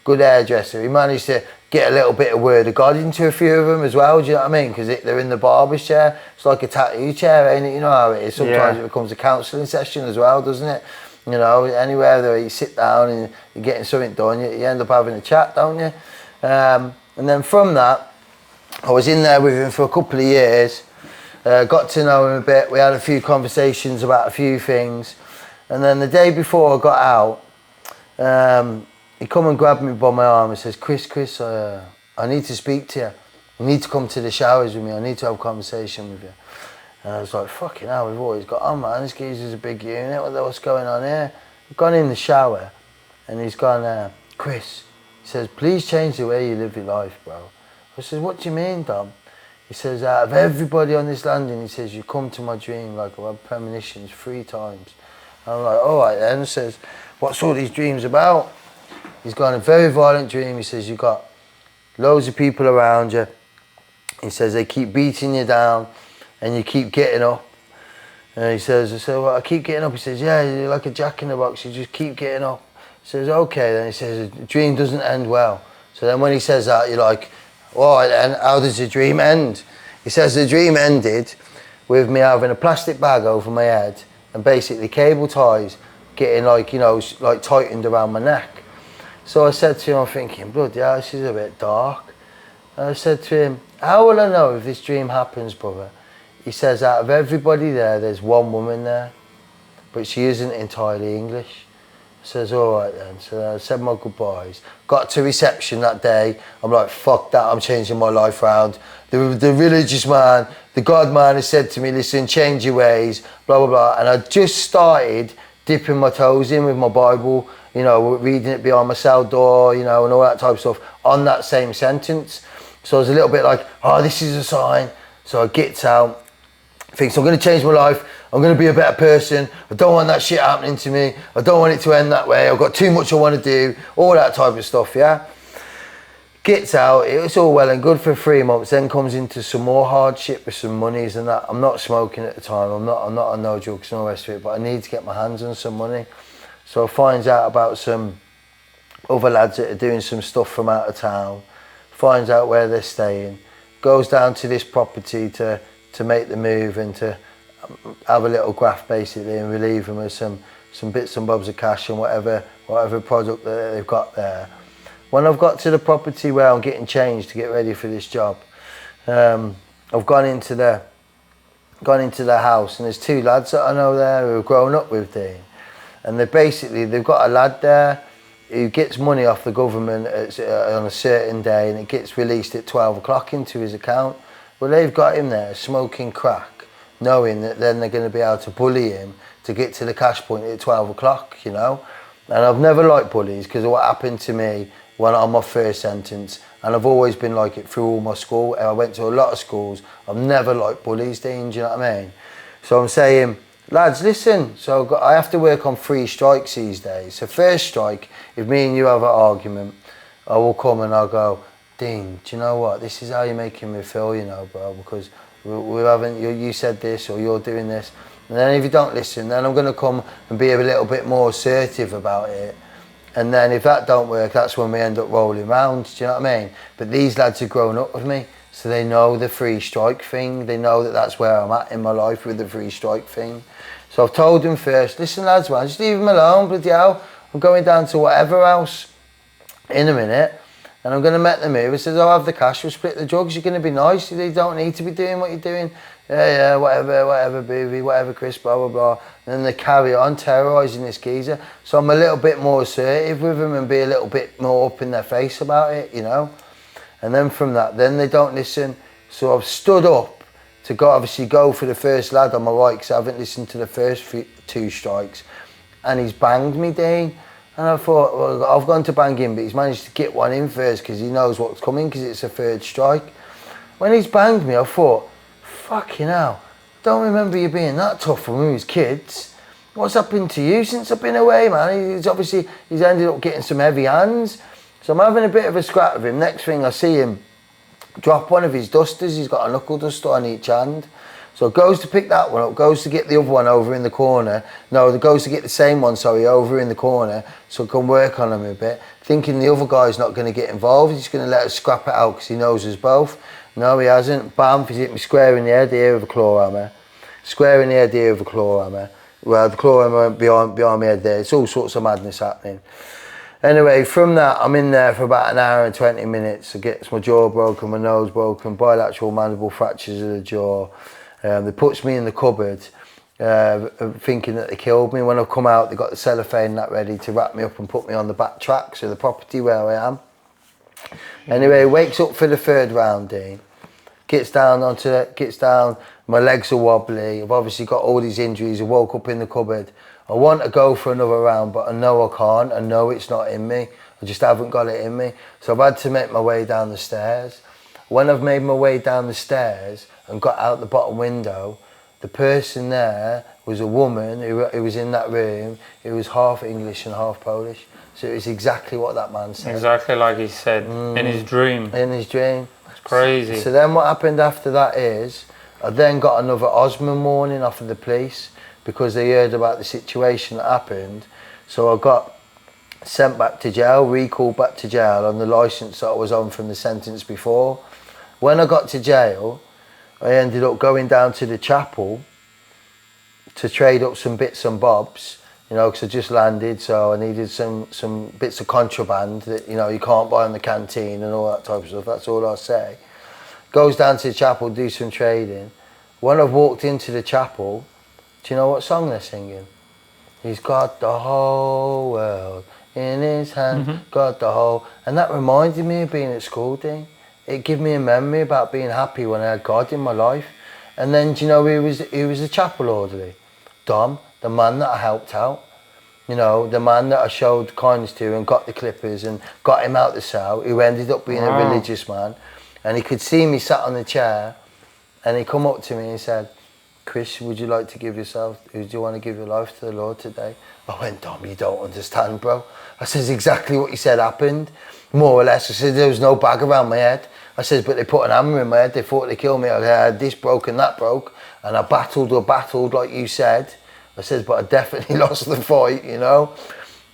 good hairdresser, he managed to get a little bit of word of God into a few of them as well. Do you know what I mean? Because they're in the barber's chair. It's like a tattoo chair, ain't it? You know how it is. Sometimes it becomes a counselling session as well, doesn't it? You know, anywhere that you sit down and you're getting something done, you end up having a chat, don't you? And then from that, I was in there with him for a couple of years, got to know him a bit. We had a few conversations about a few things. And then the day before I got out, he come and grabbed me by my arm and says, Chris, I need to speak to you. You need to come to the showers with me. I need to have a conversation with you. And I was like, fucking hell, we've always got on, man. This geezer's a big unit. What's going on here? I've gone in the shower and he's gone, Chris, he says, please change the way you live your life, bro. I says, what do you mean, Dom? He says, out of everybody on this landing, he says, you come to my dream like I've had premonitions 3 times. And I'm like, all right then. He says, what's all these dreams about? He's got a very violent dream. He says, you've got loads of people around you. He says, they keep beating you down and you keep getting up. And he says, I said, well, I keep getting up. He says, yeah, you're like a jack in the box. You just keep getting up. He says, okay. Then he says, the dream doesn't end well. So then when he says that, you're like, all right then, how does the dream end? He says, the dream ended with me having a plastic bag over my head and basically cable ties getting like, you know, like tightened around my neck. So I said to him, I'm thinking, bloody hell, this is a bit dark. And I said to him, how will I know if this dream happens, brother? He says, out of everybody there, there's one woman there, but she isn't entirely English. I says, all right then. So I said my goodbyes. Got to reception that day. I'm like, fuck that, I'm changing my life around. The religious man, the God man has said to me, listen, change your ways, blah, blah, blah. And I just started dipping my toes in with my Bible, you know, reading it behind my cell door, you know, and all that type of stuff on that same sentence. So I was a little bit like, oh, this is a sign. So I gets out, thinks I'm going to change my life. I'm going to be a better person. I don't want that shit happening to me. I don't want it to end that way. I've got too much I want to do. All that type of stuff, yeah? Gets out. It's all well and good for 3 months. Then comes into some more hardship with some monies and that. I'm not smoking at the time. I'm not on no drugs and all the rest of it. But I need to get my hands on some money. So I finds out about some other lads that are doing some stuff from out of town. Finds out where they're staying. Goes down to this property to make the move and to have a little graft basically and relieve them of some bits and bobs of cash and whatever product that they've got there. When I've got to the property where I'm getting changed to get ready for this job, I've gone into the house and there's 2 lads that I know there who have grown up with Dean, and they've got a lad there who gets money off the government on a certain day and it gets released at 12 o'clock into his account. Well, they've got him there smoking crack, knowing that then they're going to be able to bully him to get to the cash point at 12 o'clock, you know. And I've never liked bullies because of what happened to me when on my first sentence, and I've always been like it through all my school. I went to a lot of schools. I've never liked bullies, Dean, do you know what I mean? So I'm saying, lads, listen, so I have to work on 3 strikes these days. So first strike, if me and you have an argument, I will come and I'll go, Dean, do you know what? This is how you're making me feel, you know, bro, because we haven't, you said this or you're doing this. And then if you don't listen, then I'm going to come and be a little bit more assertive about it. And then if that don't work, that's when we end up rolling round, do you know what I mean? But these lads have grown up with me, so they know the 3 strike thing. They know that that's where I'm at in my life with the 3 strike thing. So I've told them first, listen lads, man, just leave them alone, bloody hell. I'm going down to whatever else in a minute. And I'm going to make the move. I says, I'll have the cash, we'll split the drugs. You're going to be nice. You don't need to be doing what you're doing. Yeah, whatever, baby, whatever, Chris, blah, blah, blah. And then they carry on terrorising this geezer. So I'm a little bit more assertive with them and be a little bit more up in their face about it, you know. And then from that, then they don't listen. So I've stood up to obviously go for the first lad on my right because I haven't listened to the first 2 strikes. And he's banged me, Dean. And I thought, well, I've gone to bang him, but he's managed to get one in first because he knows what's coming because it's a 3rd strike. When he's banged me, I thought, fucking hell, don't remember you being that tough when we was kids. What's happened to you since I've been away, man? He's ended up getting some heavy hands. So I'm having a bit of a scrap with him. Next thing I see him drop one of his dusters. He's got a knuckle duster on each hand. So goes to pick that one up, goes to get the other one over in the corner. No, goes to get the same one, sorry, over in the corner, so I can work on him a bit. Thinking the other guy's not going to get involved, he's going to let us scrap it out because he knows us both. No, he hasn't. Bam, he's hit me square in the head here with a claw hammer. Square in the head here with a claw hammer. Well, the claw hammer went behind my head there. It's all sorts of madness happening. Anyway, from that, I'm in there for about an hour and 20 minutes. I get my jaw broken, my nose broken, bilateral mandible fractures of the jaw. They puts me in the cupboard thinking that they killed me. When I've come out, they've got the cellophane and that ready to wrap me up and put me on the back tracks of the property where I am. Anyway, wakes up for the 3rd round, Dean. Gets down, my legs are wobbly. I've obviously got all these injuries. I woke up in the cupboard. I want to go for another round, but I know I can't. I know it's not in me. I just haven't got it in me. So I've had to make my way down the stairs. when I've made my way down the stairs and got out the bottom window, the person there was a woman who was in that room. It was half English and half Polish. So it was exactly what that man said. Exactly like he said in his dream. In his dream. It's crazy. So then what happened after that is, I then got another Osman warning off of the police because they heard about the situation that happened. So I got sent back to jail, recalled back to jail on the licence that I was on from the sentence before. When I got to jail, I ended up going down to the chapel to trade up some bits and bobs. You know, because I just landed, so I needed some bits of contraband that, you know, you can't buy in the canteen and all that type of stuff. That's all I say. Goes down to the chapel, do some trading. When I've walked into the chapel, do you know what song they're singing? He's got the whole world in his hand, got the whole... And that reminded me of being at school, Dean. It gave me a memory about being happy when I had God in my life. And then, do you know who was the chapel orderly? Dom. The man that I helped out, you know, the man that I showed kindness to and got the clippers and got him out the cell, who ended up being a religious man. And he could see me sat on the chair and he come up to me and said, Chris, would you like to give yourself, do you want to give your life to the Lord today? I went, Dom, you don't understand, bro. I says, exactly what you said happened, more or less. I said, there was no bag around my head. I says, but they put an hammer in my head, they thought they'd kill me. I had this broke and that broke, and I battled like you said. I says, but I definitely lost the fight, you know.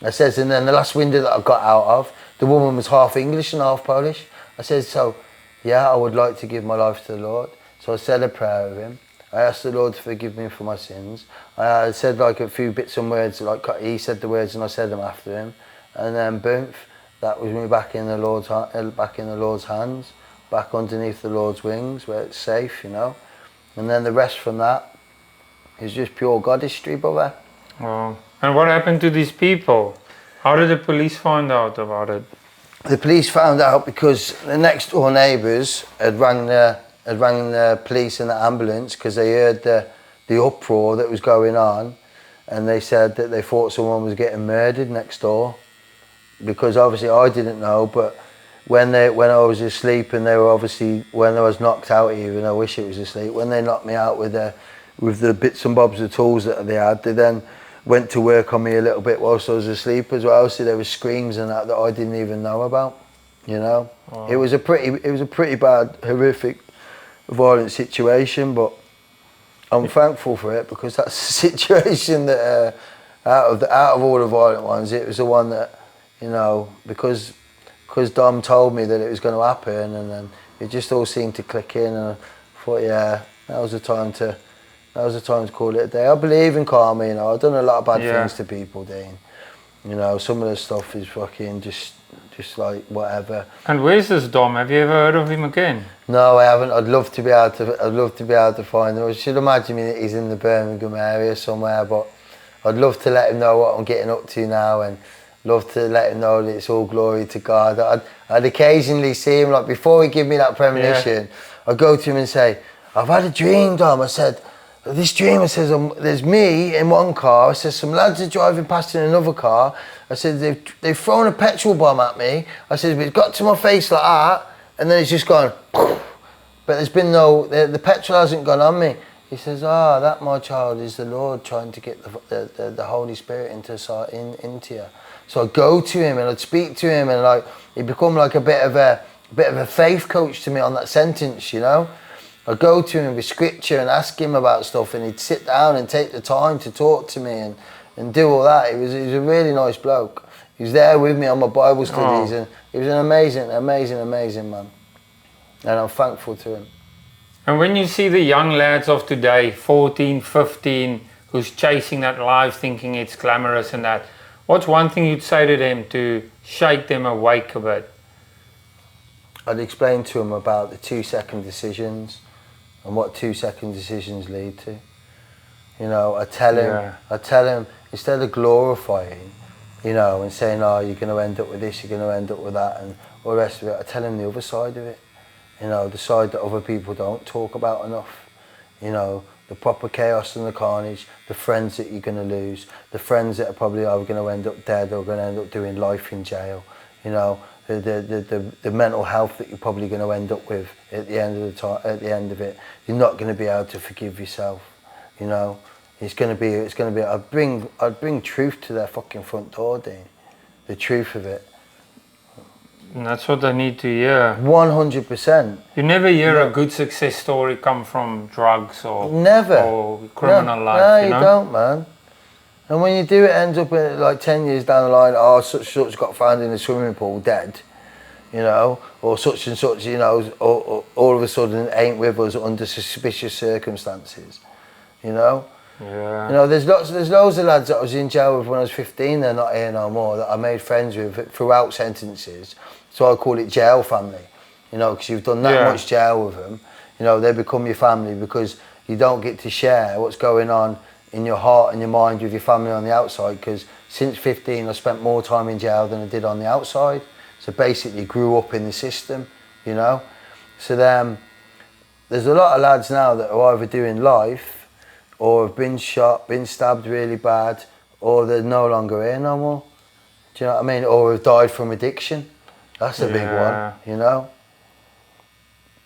I says, and then the last window that I got out of, the woman was half English and half Polish. I says, so, yeah, I would like to give my life to the Lord. So I said a prayer with him. I asked the Lord to forgive me for my sins. I said like a few bits and words, like he said the words and I said them after him. And then boom, that was me back in the Lord's hands, back underneath the Lord's wings where it's safe, you know. And then the rest from that, it's just pure God history, brother. Wow. And what happened to these people? How did the police find out about it? The police found out because the next door neighbours had rang the police and the ambulance because they heard the uproar that was going on, and they said that they thought someone was getting murdered next door. Because obviously I didn't know, but when I was asleep and they were obviously, when I was knocked out even, I wish it was asleep, when they knocked me out with the bits and bobs of tools that they had, they then went to work on me a little bit whilst I was asleep as well. So there were screams and that I didn't even know about, you know. Wow. It was a pretty bad, horrific, violent situation, but I'm thankful for it because that's the situation that out of all the violent ones, it was the one that, you know, because Dom told me that it was going to happen, and then it just all seemed to click in, and I thought, yeah, that was the time to call it a day. I believe in karma, you know. I've done a lot of bad things to people, Dean. You know, some of the stuff is fucking just like whatever. And where's this Dom? Have you ever heard of him again? No, I haven't. I'd love to be able to find him. I should imagine that he's in the Birmingham area somewhere, but I'd love to let him know what I'm getting up to now, and love to let him know that it's all glory to God. I'd occasionally see him, like before he give me that premonition, I'd go to him and say, I've had a dream, Dom. I said, this dream, I says, there's me in one car. I says, some lads are driving past in another car. I said, they've thrown a petrol bomb at me. I said, but it's got to my face like that, and then it's just gone, but there's been no, the petrol hasn't gone on me. He says, that, my child, is the Lord trying to get the Holy Spirit into you. So I'd go to him and I'd speak to him, and like he'd become like a bit of a faith coach to me on that sentence, you know. I'd go to him with scripture and ask him about stuff, and he'd sit down and take the time to talk to me and do all that. He was a really nice bloke. He was there with me on my Bible studies, and he was an amazing man. And I'm thankful to him. And when you see the young lads of today, 14, 15, who's chasing that life thinking it's glamorous and that, what's one thing you'd say to them to shake them awake a bit? I'd explain to them about the 2-second decisions and what 2-second decisions lead to. You know, I tell him, instead of glorifying, you know, and saying, you're going to end up with this, you're going to end up with that, and all the rest of it, I tell him the other side of it. You know, the side that other people don't talk about enough. You know, the proper chaos and the carnage, the friends that you're going to lose, the friends that are probably either going to end up dead or going to end up doing life in jail. You know, the mental health that you're probably going to end up with at the end of the time. At the end of it, you're not going to be able to forgive yourself. You know, it's going to be. I'd bring truth to their fucking front door, Dean. The truth of it. And that's what they need to hear. 100%. You never hear a good success story come from drugs or criminal life. No, you don't, man. And when you do, it ends up like 10 years down the line, oh, such got found in a swimming pool dead, you know, or such and such, you know, or all of a sudden ain't with us under suspicious circumstances, you know. Yeah. You know, there's loads of lads that I was in jail with when I was 15, they're not here no more, that I made friends with throughout sentences. So I call it jail family, you know, because you've done that much jail with them, you know, they become your family because you don't get to share what's going on in your heart and your mind with your family on the outside, because since 15 I spent more time in jail than I did on the outside. So basically grew up in the system, you know. So there's a lot of lads now that are either doing life or have been shot, been stabbed really bad, or they're no longer here no more. Do you know what I mean? Or have died from addiction. That's a big one, you know.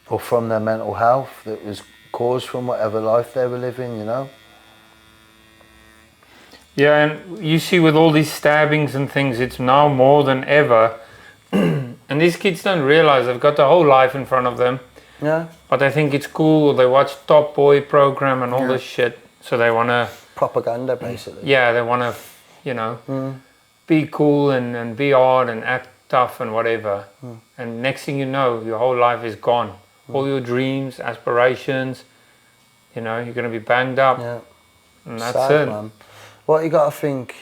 Or from their mental health that was caused from whatever life they were living, you know. Yeah, and you see with all these stabbings and things, it's now more than ever. And these kids don't realize they've got the whole life in front of them. Yeah. But I think it's cool. They watch Top Boy program and all this shit. So they want to... Propaganda, basically. Yeah, they want to, you know, be cool and be hard and act tough and whatever. And next thing you know, your whole life is gone. All your dreams, aspirations, you know, you're going to be banged up. Yeah. And that's sad, it. Man. What you got to think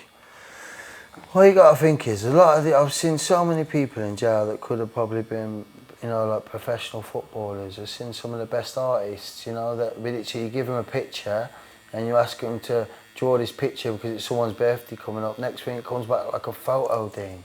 is I've seen so many people in jail that could have probably been, you know, like professional footballers. I've seen some of the best artists, you know, that literally you give them a picture and you ask them to draw this picture because it's someone's birthday coming up. Next thing it comes back like a photo, Dean.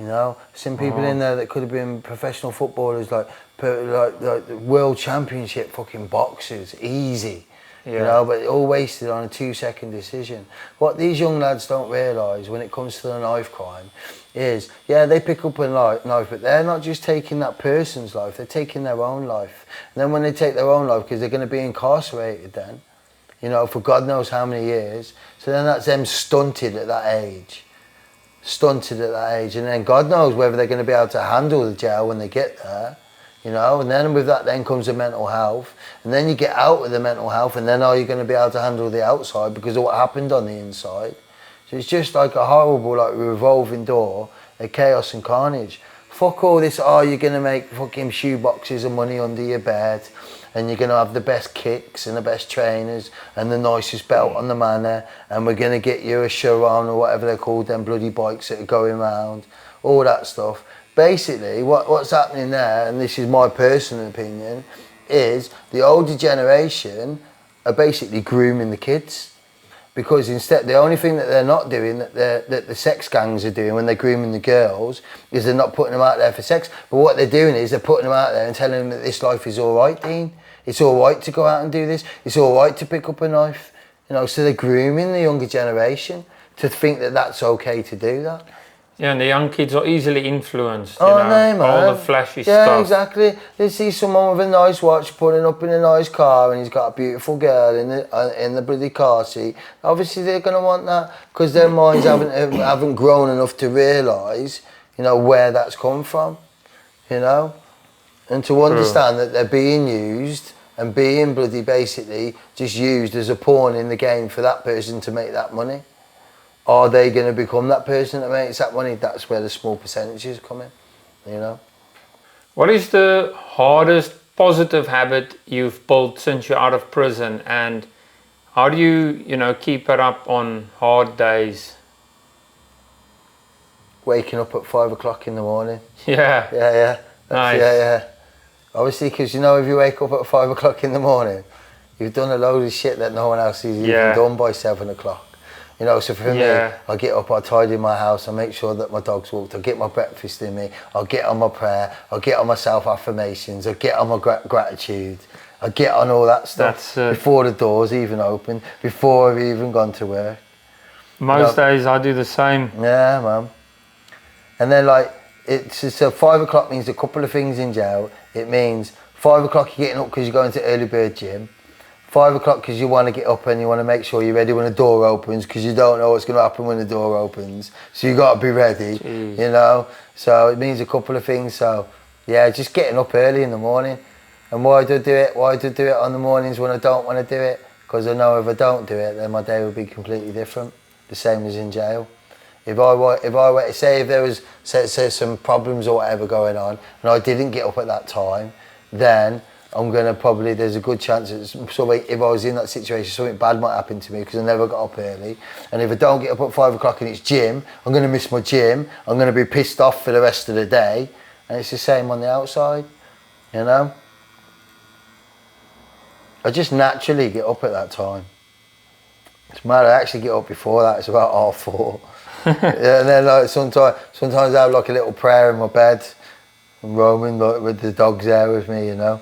You know, I've seen people in there that could have been professional footballers, like world championship fucking boxers, easy. You know, but all wasted on a 2-second decision. What these young lads don't realise when it comes to the knife crime is, yeah, they pick up a knife, but they're not just taking that person's life, they're taking their own life. And then when they take their own life, because they're going to be incarcerated then, you know, for God knows how many years, so then that's them stunted at that age. And then God knows whether they're going to be able to handle the jail when they get there. You know, and then with that then comes the mental health, and then you get out with the mental health, and then are you going to be able to handle the outside because of what happened on the inside? So it's just like a horrible, like revolving door of chaos and carnage. Fuck all this, you're going to make fucking shoe boxes of money under your bed, and you're going to have the best kicks and the best trainers and the nicest belt on the manor, and we're going to get you a Chiron or whatever they're called, them bloody bikes that are going round, all that stuff. Basically, what's happening there, and this is my personal opinion, is the older generation are basically grooming the kids. Because instead, the only thing that they're not doing, that the sex gangs are doing when they're grooming the girls, is they're not putting them out there for sex. But what they're doing is they're putting them out there and telling them that this life is all right, Dean. It's all right to go out and do this. It's all right to pick up a knife. You know, so they're grooming the younger generation to think that that's okay to do that. Yeah, and the young kids are easily influenced, No, man. all the flashy yeah, stuff. Yeah, exactly. They see someone with a nice watch pulling up in a nice car and he's got a beautiful girl in the bloody car seat. Obviously they're going to want that because their minds haven't grown enough to realise, you know, where that's come from, you know. And to understand that they're being used and being bloody basically just used as a pawn in the game for that person to make that money. Are they going to become that person that makes that money? That's where the small percentages come in, you know. What is the hardest positive habit you've built since you're out of prison, and how do you, you know, keep it up on hard days? Waking up at 5 o'clock in the morning. Yeah. Yeah. Nice. Yeah. Obviously, because you know, if you wake up at 5 o'clock in the morning, you've done a load of shit that no one else has even done by 7 o'clock. You know, so for me, I get up, I tidy my house, I make sure that my dog's walked, I get my breakfast in me, I'll get on my prayer, I'll get on my self-affirmations, I'll get on my gratitude, I'll get on all that stuff before the doors even open, before I've even gone to work. Most days I do the same. Yeah, man. And then like, so 5 o'clock means a couple of things in jail. It means 5 o'clock you're getting up because you're going to early bird gym. 5 o'clock because you want to get up and you want to make sure you're ready when the door opens, because you don't know what's going to happen when the door opens. So you got to be ready, Jeez. you know. So it means a couple of things. So yeah, just getting up early in the morning. And why do I do it? Why do I do it on the mornings when I don't want to do it? Because I know if I don't do it, then my day will be completely different. The same as in jail. If I say if there was say some problems or whatever going on, and I didn't get up at that time, then I'm gonna probably, there's a good chance that if I was in that situation, something bad might happen to me because I never got up early. And if I don't get up at 5 o'clock and it's gym, I'm gonna miss my gym. I'm gonna be pissed off for the rest of the day. And it's the same on the outside, you know. I just naturally get up at that time. It's mad. I actually get up before that. It's about 4:30. Yeah, and then like sometimes I have like a little prayer in my bed. I'm roaming like with the dogs there with me, you know.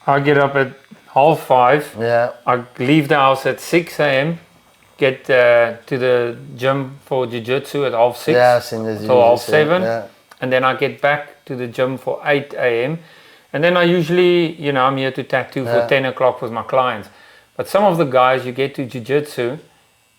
I get up at 5:30. Yeah. I leave the house at 6 a.m. Get to the gym for jiu-jitsu at 6:30. Yeah, I've seen the till 7:30. Yeah. And then I get back to the gym for 8 a.m. And then I usually, you know, I'm here to tattoo for 10 o'clock with my clients. But some of the guys you get to jiu-jitsu,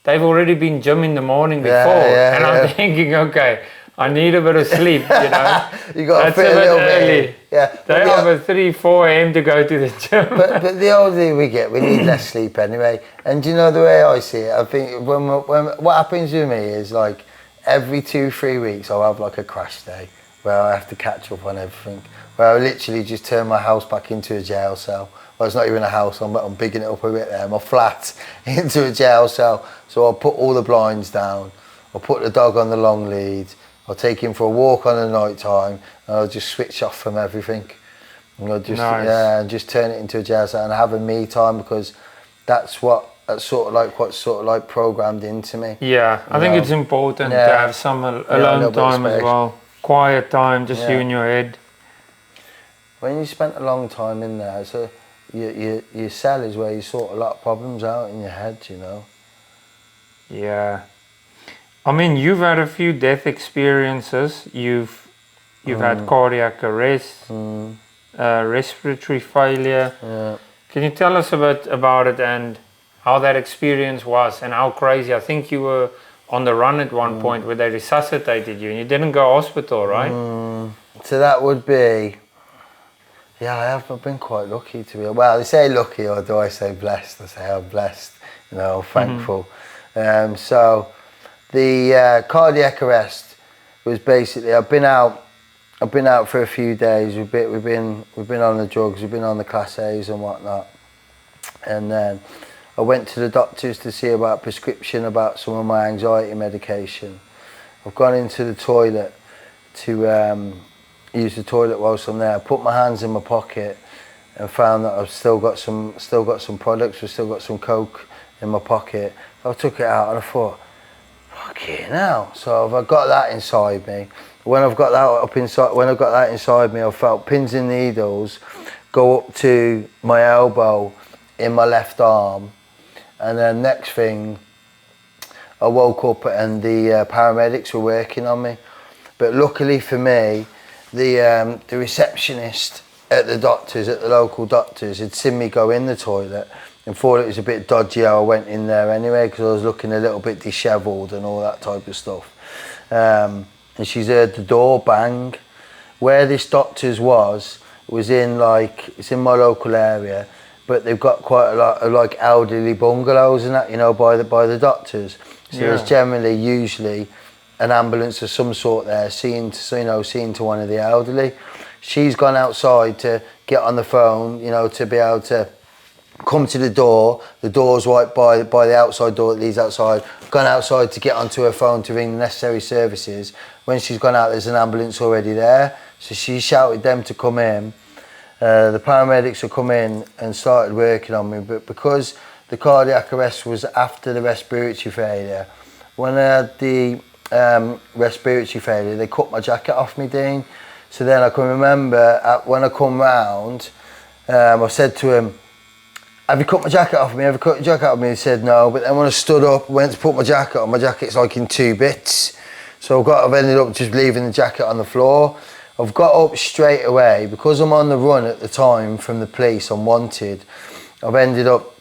they've already been gym in the morning before. And I'm thinking, okay, I need a bit of sleep, you know. You got to That's fit a little early. bit. Yeah. They up at 3, 4 a.m. to go to the gym. But the older we get, we need less sleep anyway. And you know the way I see it, I think when what happens with me is like every 2-3 weeks I'll have like a crash day where I have to catch up on everything. Where I literally just turn my house back into a jail cell. Well, it's not even a house, I'm bigging it up a bit there. My flat into a jail cell. So I'll put all the blinds down. I'll put the dog on the long lead. I'll take him for a walk on the night time, and I'll just switch off from everything. And I'll just and just turn it into a jail cell and have a me time, because that's what's sort of like programmed into me. Yeah, I think it's important to have some alone time as well. Quiet time, just you in your head. When you spent a long time in there, so your cell is where you sort a lot of problems out in your head, you know. Yeah. I mean, you've had a few death experiences. You've had cardiac arrest, respiratory failure. Yeah. Can you tell us a bit about it and how that experience was and how crazy? I think you were on the run at one point where they resuscitated you and you didn't go to hospital, right? So that would be... Yeah, I've been quite lucky to be... Well, they say lucky, or do I say blessed? I say I'm blessed, you know, thankful. So the cardiac arrest was basically, I've been out for a few days. We've been on the drugs, we've been on the Class A's and whatnot. And then I went to the doctors to see about prescription about some of my anxiety medication. I've gone into the toilet to use the toilet whilst I'm there. I put my hands in my pocket and found that I've still got some products. I've still got some coke in my pocket. I took it out and I thought, fucking hell. So I've got that inside me. When I've got that inside me, I felt pins and needles go up to my elbow in my left arm. And then next thing, I woke up and the paramedics were working on me. But luckily for me, the receptionist at the local doctors, had seen me go in the toilet and thought it was a bit dodgy how I went in there anyway, because I was looking a little bit dishevelled and all that type of stuff. And she's heard the door bang. Where this doctor's was in it's in my local area, but they've got quite a lot of like elderly bungalows and that, you know, by the doctors. So there's generally usually an ambulance of some sort there, seeing to one of the elderly. She's gone outside to get on the phone, you know, to be able to come to the door. The door's right by the outside door that leads outside. Gone outside to get onto her phone to ring the necessary services. When she's gone out, there's an ambulance already there. So she shouted them to come in. The paramedics have come in and started working on me, but because the cardiac arrest was after the respiratory failure, when I had the respiratory failure, they cut my jacket off me, Dean. So then I can remember when I come round, I said to him, have you cut my jacket off me? Have you cut your jacket off me? He said no, but then when I stood up, went to put my jacket on, my jacket's like in 2 bits. So I've ended up just leaving the jacket on the floor. I've got up straight away because I'm on the run at the time from the police. I'm wanted. I've ended up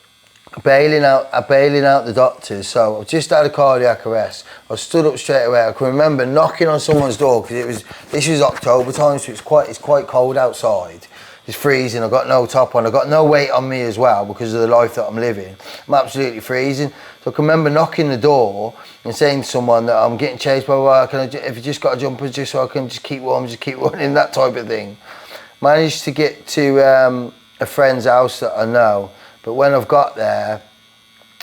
bailing out the doctors. So I've just had a cardiac arrest. I stood up straight away. I can remember knocking on someone's door because this was October time, so it's quite cold outside. It's freezing. I've got no top on. I've got no weight on me as well because of the life that I'm living. I'm absolutely freezing. So I can remember knocking the door and saying to someone that I'm getting chased by if you just got a jumper just so I can just keep warm, just keep running, that type of thing. Managed to get to a friend's house that I know, but when I've got there,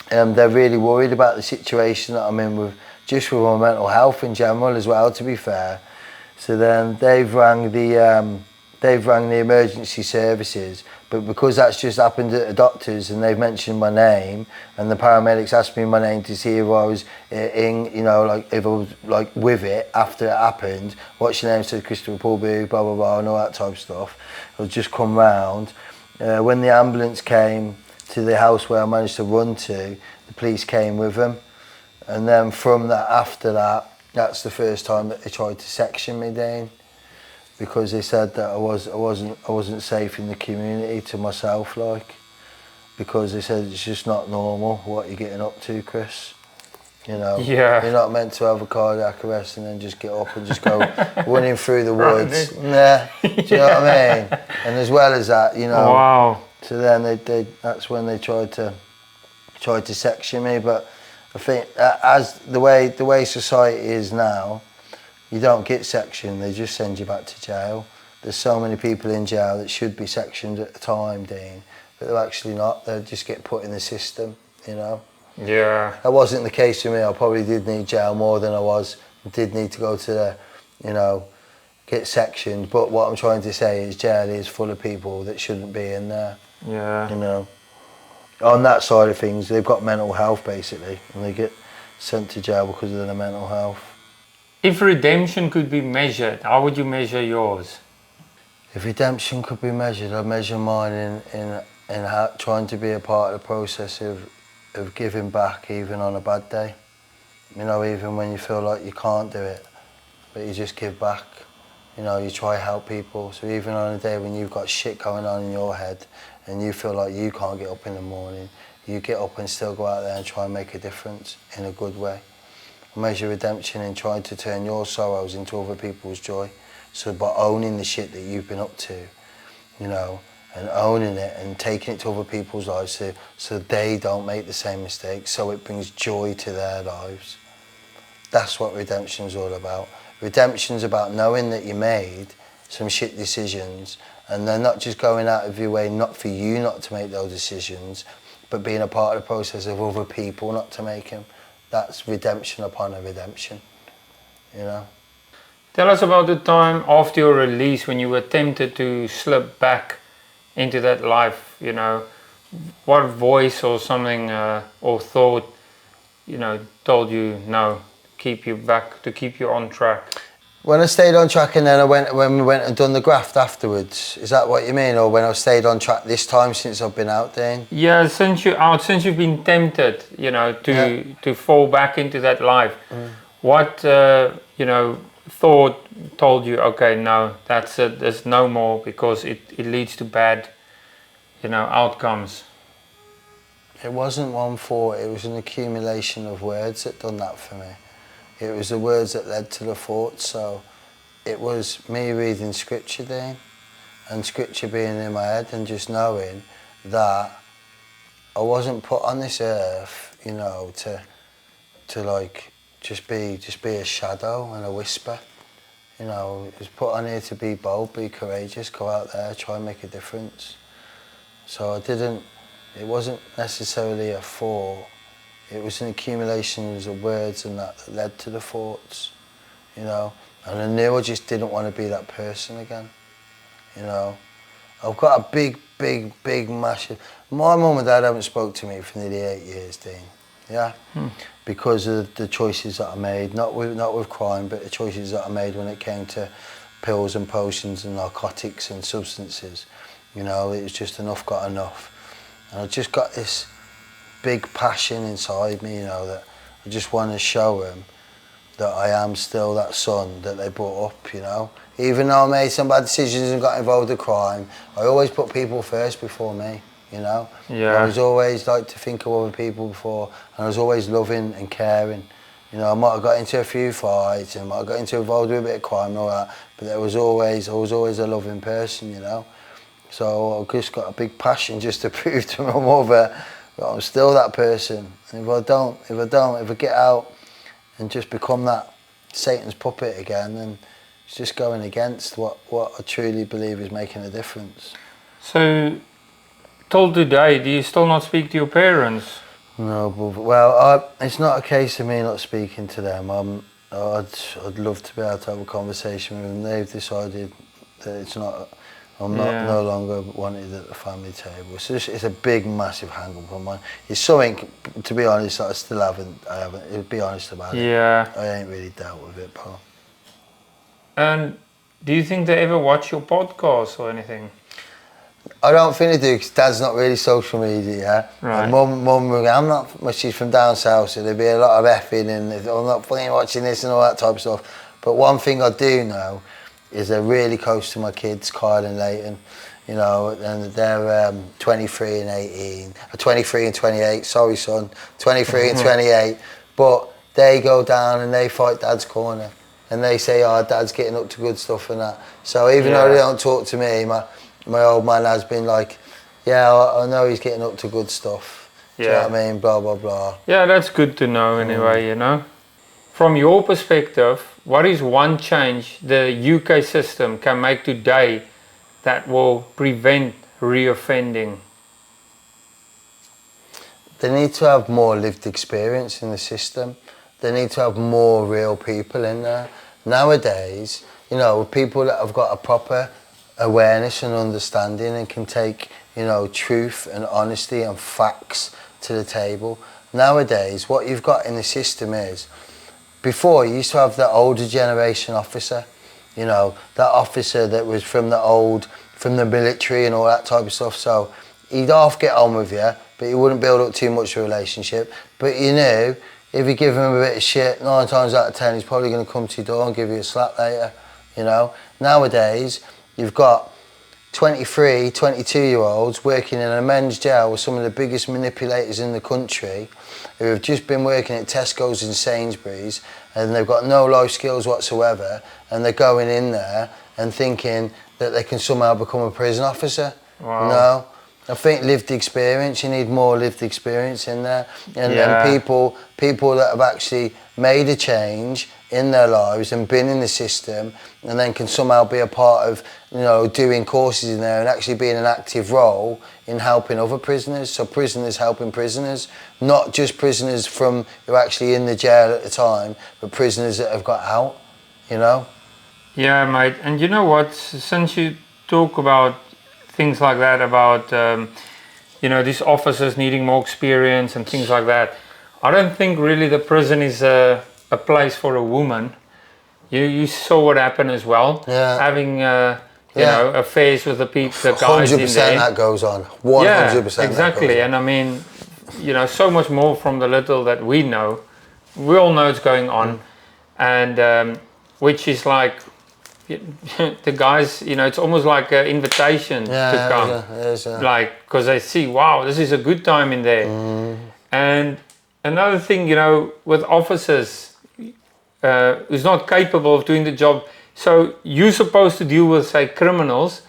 they're really worried about the situation that I'm in with my mental health in general as well, to be fair. So then they've rang the emergency services, but because that's just happened at the doctors and they've mentioned my name and the paramedics asked me my name to see if I was if I was like with it after it happened. What's your name? Said Christopher Paulby, blah blah blah, and all that type of stuff. I've just come round. When the ambulance came to the house where I managed to run to, the police came with them, and then from that, after that, that's the first time that they tried to section me, Dean, because they said that I wasn't safe in the community to myself, like, because they said it's just not normal what you're getting up to, Chris. You know, you're not meant to have a cardiac arrest and then just get up and just go running through the woods. Nah, do you know what I mean? And as well as that, you know. Wow. So then that's when they tried to section me. But I think as the way society is now, you don't get sectioned, they just send you back to jail. There's so many people in jail that should be sectioned at the time, Dean, but they're actually not. They just get put in the system, you know. Yeah. That wasn't the case for me. I probably did need jail more than I did need to go to the, you know, get sectioned. But what I'm trying to say is jail is full of people that shouldn't be in there. Yeah. You know. On that side of things, they've got mental health basically, and they get sent to jail because of their mental health. If redemption could be measured, how would you measure yours? If redemption could be measured, I'd measure mine in trying to be a part of the process of giving back even on a bad day. You know, even when you feel like you can't do it, but you just give back. You know, you try to help people. So even on a day when you've got shit going on in your head and you feel like you can't get up in the morning, you get up and still go out there and try and make a difference in a good way. I measure redemption in trying to turn your sorrows into other people's joy. So by owning the shit that you've been up to, you know, and owning it and taking it to other people's lives so they don't make the same mistakes, so it brings joy to their lives. That's what redemption's all about. Redemption's about knowing that you made some shit decisions and they're not just going out of your way not for you not to make those decisions, but being a part of the process of other people not to make them. That's redemption upon a redemption, you know. Tell us about the time after your release when you were tempted to slip back into that life, you know. What voice or something or thought, you know, told you no, keep you on track? When I stayed on track and then when we went and done the graft afterwards, is that what you mean? Or when I stayed on track this time since I've been out there? Yeah, since you've been tempted, you know, to fall back into that life. What, you know, thought told you, okay, no, that's it, there's no more, because it leads to bad, you know, outcomes? It wasn't one thought, it was an accumulation of words that done that for me. It was the words that led to the thoughts, so it was me reading scripture then, and scripture being in my head and just knowing that I wasn't put on this earth, you know, to like just be a shadow and a whisper. You know, it was put on here to be bold, be courageous, go out there, try and make a difference. So it wasn't necessarily a thought, it was an accumulation of words and that led to the thoughts, you know. And I knew I just didn't want to be that person again, you know. I've got a big, massive... My mum and dad haven't spoke to me for nearly 8 years, Dean, yeah? Because of the choices that I made, not with crime, but the choices that I made when it came to pills and potions and narcotics and substances. You know, it was just enough got enough. And I just got this big passion inside me, you know, that I just want to show them that I am still that son that they brought up, you know. Even though I made some bad decisions and got involved in crime, I always put people first before me, you know. Yeah. I was always like to think of other people before, and I was always loving and caring. You know, I might have got into a few fights and I might have got involved with a bit of crime and all that, but I was always a loving person, you know. So I've just got a big passion just to prove to my mother that I'm still that person. And if I get out and just become that Satan's puppet again, then it's just going against what I truly believe is making a difference. So, till today, do you still not speak to your parents? No, but, well, it's not a case of me not speaking to them. I'd love to be able to have a conversation with them. They've decided that it's not. I'm not no longer wanted at the family table. It's a big, massive hang-up on mine. It's something, to be honest, that I still haven't. To be honest about it. Yeah. I ain't really dealt with it, pal. And do you think they ever watch your podcast or anything? I don't think they do, because Dad's not really social media. Right. Mum, I'm not. Well, she's from down south, so there'd be a lot of effing and I'm not fucking watching this and all that type of stuff. But one thing I do know is they're really close to my kids, Kyle and Leighton. You know, and they're 23 and 18, 23 and 28. Sorry, son, 23 and 28. But they go down and they fight Dad's corner, and they say, "Oh, Dad's getting up to good stuff and that." So even though they don't talk to me, my old man has been like, yeah, I know he's getting up to good stuff. Do you know what I mean? Blah, blah, blah. Yeah, that's good to know anyway, you know. From your perspective, what is one change the UK system can make today that will prevent reoffending? They need to have more lived experience in the system. They need to have more real people in there. Nowadays, you know, people that have got a proper awareness and understanding and can take, you know, truth and honesty and facts to the table. Nowadays, what you've got in the system is, before you used to have the older generation officer, you know, that officer that was from the military and all that type of stuff. So he'd half get on with you, but he wouldn't build up too much of a relationship. But you knew, if you give him a bit of shit, 9 times out of 10, he's probably going to come to your door and give you a slap later, you know. Nowadays, you've got 23, 22-year-olds working in a men's jail with some of the biggest manipulators in the country, who have just been working at Tesco's and Sainsbury's, and they've got no life skills whatsoever, and they're going in there and thinking that they can somehow become a prison officer. Wow. No. I think lived experience, you need more lived experience in there. And people that have actually made a change in their lives and been in the system, and then can somehow be a part of, you know, doing courses in there and actually being an active role in helping other prisoners. So prisoners helping prisoners, not just prisoners from who are actually in the jail at the time, but prisoners that have got out, you know? Yeah, mate. And you know what? Since you talk about things like that, about, you know, these officers needing more experience and things like that, I don't think really the prison is a place for a woman. You saw what happened as well. Yeah. Having, you know, affairs with the guys in there. 100% that goes on. 100%. Yeah, exactly. And I mean, you know, so much more from the little that we know. We all know it's going on. And which is like, the guys, you know, it's almost like an invitation to come. Like, because they see, wow, this is a good time in there. And another thing, you know, with officers who's not capable of doing the job. So you're supposed to deal with, say, criminals,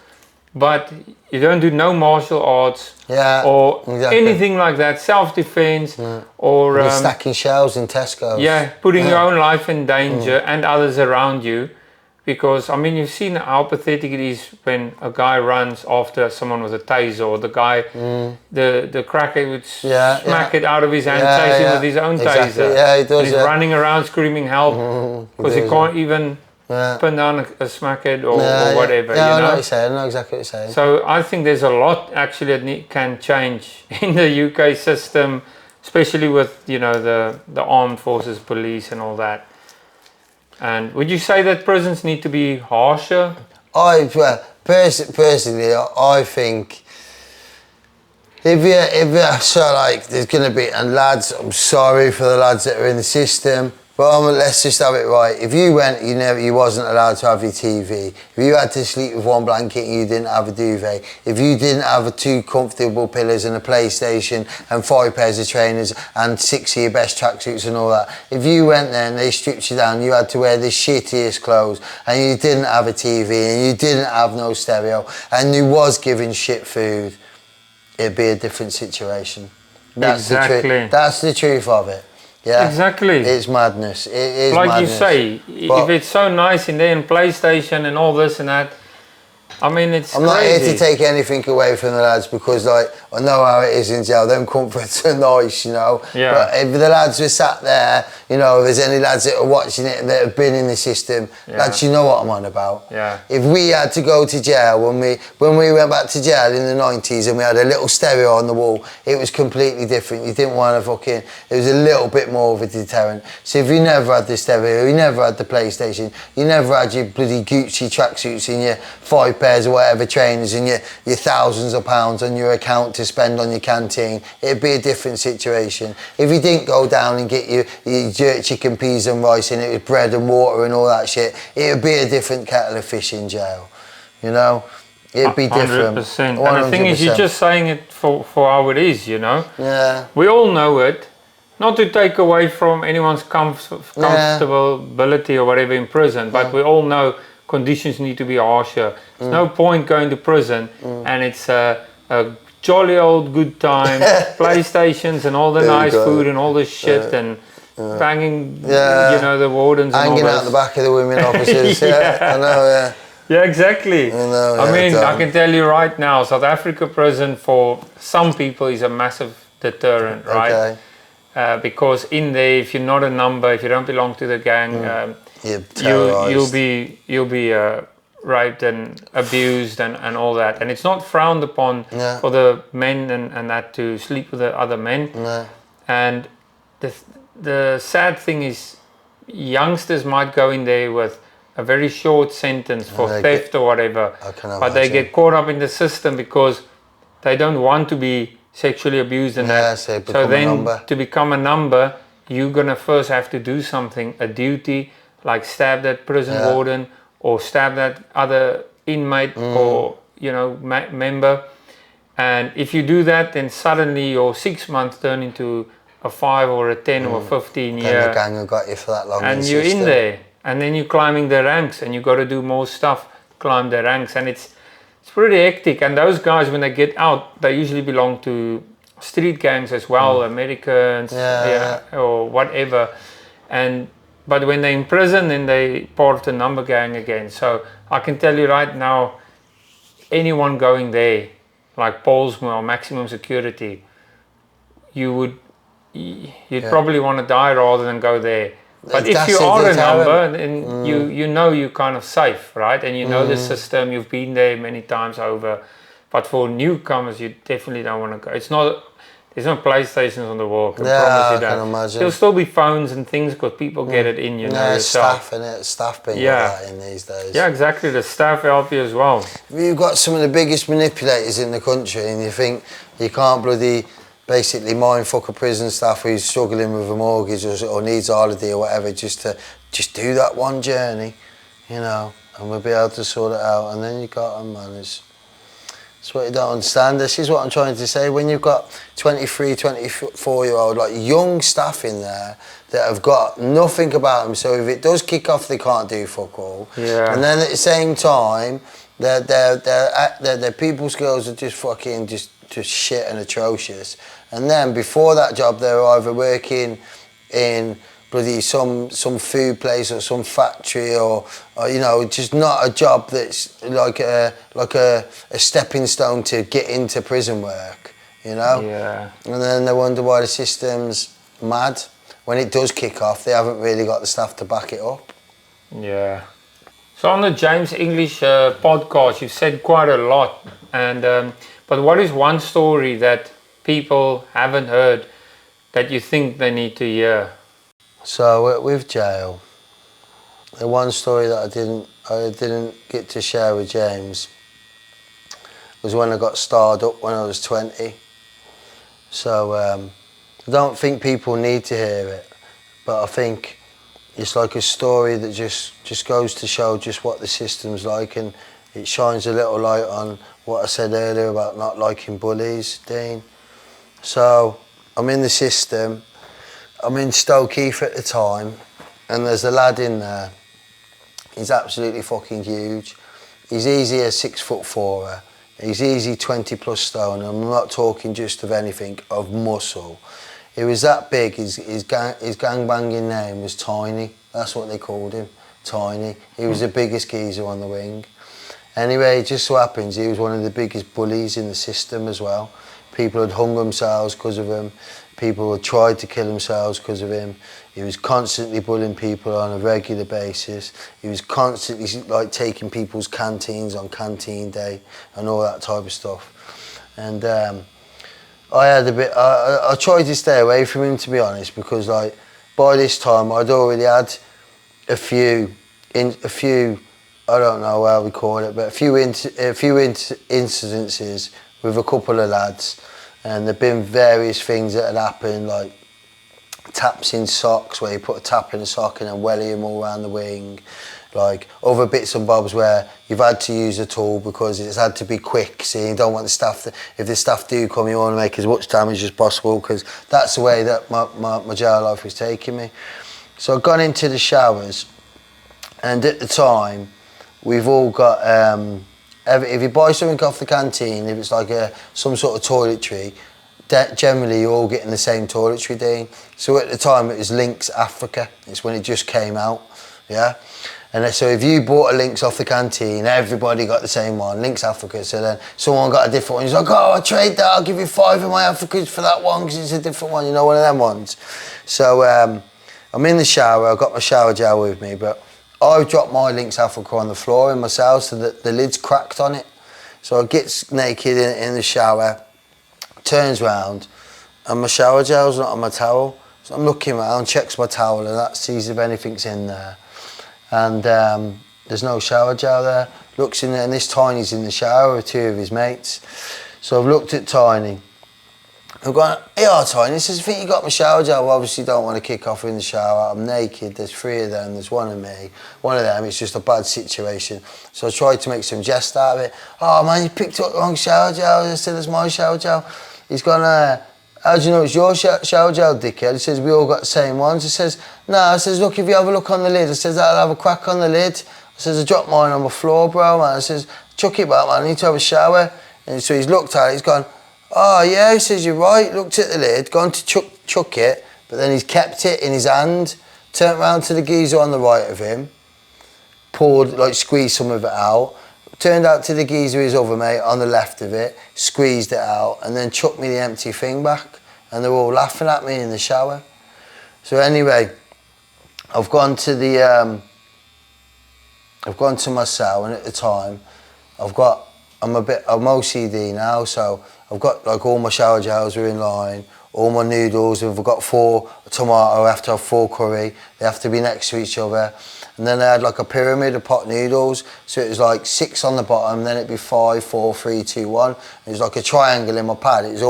but you don't do no martial arts or anything like that, self-defense or... stacking shelves in Tesco's. Yeah, putting your own life in danger and others around you. Because, I mean, you've seen how pathetic it is when a guy runs after someone with a taser, or the guy, the cracker would smack it out of his hand, chase him with his own taser. Yeah, he does. And he's running around screaming help because he can't even put down a smackhead or whatever. Yeah, you know? I know what you're saying. I know exactly what you're saying. So I think there's a lot actually that can change in the UK system, especially with, you know, the armed forces, police, and all that. And would you say that prisons need to be harsher? Personally, I think if so, like, there's going to be, and lads, I'm sorry for the lads that are in the system, But let's just have it right. If you went, you wasn't allowed to have your TV. If you had to sleep with one blanket and you didn't have a duvet. If you didn't have 2 comfortable pillows and a PlayStation and 5 pairs of trainers and 6 of your best tracksuits and all that. If you went there and they stripped you down, you had to wear the shittiest clothes and you didn't have a TV and you didn't have no stereo and you was given shit food, it'd be a different situation. That's Exactly. That's the truth of it. Yeah, exactly. It's madness. It is like madness. you say, if it's so nice in there and PlayStation and all this and that, I mean, it's I'm crazy. not here to take anything away from the lads because, like, I know how it is in jail. Them comforts are nice, you know. Yeah. But if the lads were sat there, you know, if there's any lads that are watching it that have been in the system, lads, you know what I'm on about. Yeah. If we had to go to jail when we went back to jail in the 90s and we had a little stereo on the wall, it was completely different. You didn't want to fucking. It was a little bit more of a deterrent. So if you never had the stereo, you never had the PlayStation, you never had your bloody Gucci tracksuits in your 5 pairs or whatever trainers and your thousands of pounds on your account to spend on your canteen, it'd be a different situation. If you didn't go down and get your jerk chicken, peas and rice and it was bread and water and all that shit, it would be a different kettle of fish in jail, you know. It'd be different. 100%. And the thing is, you're just saying it for how it is, you know. Yeah. We all know it. Not to take away from anyone's comfortability or whatever in prison, but we all know conditions need to be harsher. There's no point going to prison and it's a jolly old good time, PlayStations and all the nice food and all this shit and banging, you know, the wardens and hanging all out the back of the women officers. I know, Yeah, exactly. I mean, I can tell you right now, South Africa prison for some people is a massive deterrent, right? Because in there, if you're not a number, if you don't belong to the gang, you'll be raped and abused and all that, and it's not frowned upon for the men and that to sleep with the other men. And the sad thing is, youngsters might go in there with a very short sentence for theft or whatever, but they get caught up in the system because they don't want to be sexually abused and that. So then to become a number, you're gonna first have to do something, a duty, like stab that prison warden or stab that other inmate or, you know, member. And if you do that, then suddenly your 6 months turn into a 5 or a 10 or a 15 year. And the gang have got you for that long. And you're in there. And then you're climbing the ranks and you got to do more stuff, climb the ranks. And it's pretty hectic. And those guys, when they get out, they usually belong to street gangs as well, Americans or whatever. But when they're in prison, then they part of the number gang again. So I can tell you right now, anyone going there, like Paulsmoor or maximum security, you'd probably want to die rather than go there. But if you are a number, then you know you're kind of safe, right? And you know the system, you've been there many times over. But for newcomers, you definitely don't want to go. There's no PlayStations on the wall. I can promise you that. I can imagine. There'll still be phones and things because people get it in, you know, yourself. Staff, innit? Staff being like that in these days. Yeah, exactly. The staff help you as well. You've got some of the biggest manipulators in the country and you think you can't bloody basically mindfuck a prison staff who's struggling with a mortgage or needs a holiday or whatever just do that one journey, you know, and we'll be able to sort it out. And then you got them, man. It's what you don't understand. This is what I'm trying to say. When you've got 23, 24-year-old, like young staff in there that have got nothing about them, so if it does kick off, they can't do fuck all. Yeah. And then at the same time, their people skills are just fucking just shit and atrocious. And then before that job, they were either working in bloody some food place or some factory or you know, just not a job that's like a stepping stone to get into prison work, you know. Yeah. And then they wonder why the system's mad. When it does kick off, they haven't really got the staff to back it up. Yeah. So on the James English podcast, you've said quite a lot, and but what is one story that people haven't heard that you think they need to hear? So with jail, the one story that I didn't get to share with James was when I got starred up when I was 20. So I don't think people need to hear it, but I think it's like a story that just goes to show just what the system's like, and it shines a little light on what I said earlier about not liking bullies, Dean. So I'm in the system, I'm in Stoke Heath at the time, and there's a lad in there. He's absolutely fucking huge. He's easy a 6'4". He's easy 20 plus stone. I'm not talking just of anything, of muscle. He was that big, his gangbanging name was Tiny. That's what they called him, Tiny. He was the biggest geezer on the wing. Anyway, it just so happens he was one of the biggest bullies in the system as well. People had hung themselves because of him. People had tried to kill themselves because of him. He was constantly bullying people on a regular basis. He was constantly like taking people's canteens on canteen day and all that type of stuff. And I had a bit. I tried to stay away from him, to be honest, because like by this time I'd already had a few. I don't know how we call it, but a few incidences with a couple of lads, and there've been various things that had happened, like taps in socks, where you put a tap in a sock and then welly him all around the wing, like other bits and bobs where you've had to use a tool because it's had to be quick, so you don't want the staff if the staff do come, you want to make as much damage as possible, because that's the way that my jail life was taking me. So I've gone into the showers, and at the time we've all got if you buy something off the canteen, if it's like some sort of toiletry, generally you're all getting the same toiletry, Dean. So at the time it was Lynx Africa. It's when it just came out, yeah. And so if you bought a Lynx off the canteen, everybody got the same one, Lynx Africa. So then someone got a different one. He's like, oh, I'll trade that. I'll give you 5 of my Africas for that one because it's a different one. You know, one of them ones. So I'm in the shower. I've got my shower gel with me, but I dropped my Lynx Africa on the floor in my cell, so that the lid's cracked on it. So I get naked in the shower, turns round, and my shower gel's not on my towel. So I'm looking around, checks my towel, and that sees if anything's in there. And there's no shower gel there. Looks in there, and this Tiny's in the shower with 2 of his mates. So I've looked at Tiny. I've gone, hey, Tiny, he says, I think you got my shower gel. Well, obviously don't want to kick off in the shower. I'm naked, there's 3 of them, there's 1 of me. One of them, it's just a bad situation. So I tried to make some jest out of it. Oh man, you picked up the wrong shower gel. I said, it's my shower gel. He's gone, how do you know it's your shower gel, dickhead? He says, we all got the same ones. He says, no, I says, look, if you have a look on the lid. I says, I'll have a crack on the lid. I says, I dropped mine on the floor, bro, man. I says, chuck it back, man, I need to have a shower. And so he's looked at it, he's gone, oh yeah, he says, you're right. Looked at the lid, gone to chuck it, but then he's kept it in his hand, turned round to the geezer on the right of him, poured, like squeezed some of it out, turned out to the geezer, his other mate, on the left of it, squeezed it out, and then chucked me the empty thing back. And they were all laughing at me in the shower. So anyway, I've gone to my cell, and at the time, I'm OCD now, so I've got like all my shower gels are in line, all my noodles, if I've got 4 tomato, I have to have 4 curry, they have to be next to each other. And then I had like a pyramid of pot noodles, so it was like 6 on the bottom, then it'd be 5, 4, 3, 2, 1. It was like a triangle in my pad. It's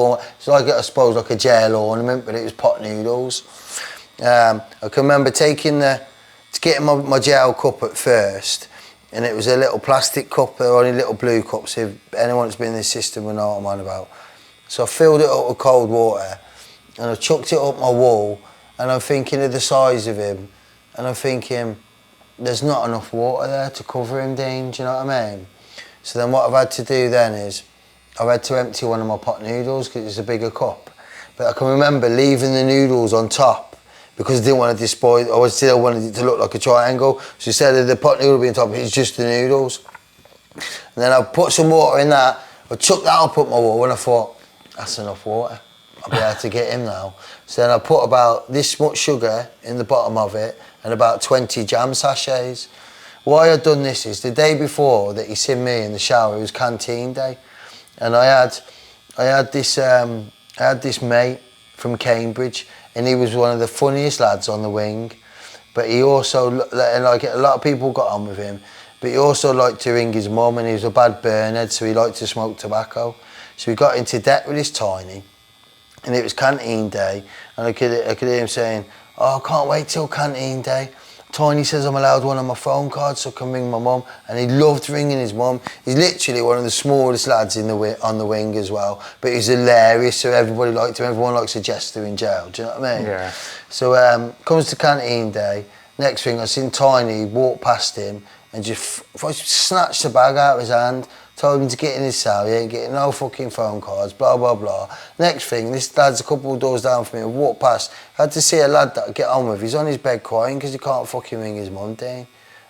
like, I suppose, like a jail ornament, but it was pot noodles. I can remember getting my gel cup at first, and it was a little plastic cup, they're only little blue cups, if anyone that's been in this system will know what I'm on about. So I filled it up with cold water, and I chucked it up my wall, and I'm thinking of the size of him, and I'm thinking, there's not enough water there to cover him, Dean, do you know what I mean? So then what I've had to do then is, I've had to empty one of my pot noodles because it's a bigger cup. But I can remember leaving the noodles on top because I didn't want to disappoint, I still wanted it to look like a triangle. So instead of the pot noodle being on top, it's just the noodles. And then I put some water in that, I chucked that up my wall, and I thought, that's enough water. I'll be able to get him now. So then I put about this much sugar in the bottom of it and about 20 jam sachets. Why I'd done this is the day before that he seen me in the shower, it was canteen day. And I had this mate from Cambridge, and he was one of the funniest lads on the wing. But he also, like a lot of people got on with him, but he also liked to ring his mum, and he was a bad burnhead, so he liked to smoke tobacco. So we got into debt with this Tiny, and it was canteen day, and I could hear him saying, oh, I can't wait till canteen day. Tiny says I'm allowed one on my phone card so I can ring my mum, and he loved ringing his mum. He's literally one of the smallest lads on the wing as well, but he's hilarious, so everybody liked him. Everyone likes a jester in jail, do you know what I mean? Yeah. So comes to canteen day, next thing I seen Tiny walk past him and just snatched the bag out of his hand, told him to get in his cell, he ain't getting no fucking phone cards, blah, blah, blah. Next thing, this lad's a couple of doors down from me, I walked past, I had to see a lad that I get on with, he's on his bed crying because he can't fucking ring his mum, Dean.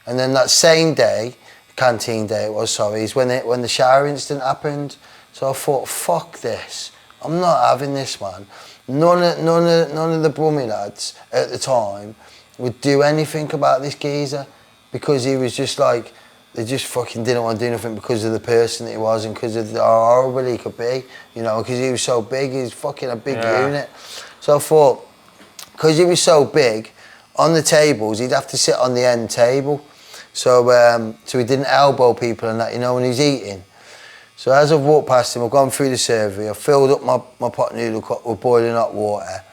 And then that same day, canteen day it was, sorry, is when the shower incident happened. So I thought, fuck this, I'm not having this, man. None of the Brummie lads at the time would do anything about this geezer because he was just like, they just fucking didn't want to do nothing because of the person that he was and because of how horrible he could be, you know, because he was so big, he's fucking a big unit. So I thought, because he was so big, on the tables, he'd have to sit on the end table. So so he didn't elbow people and that, you know, when he's eating. So as I've walked past him, I've gone through the surgery, I've filled up my pot noodle cup with boiling hot water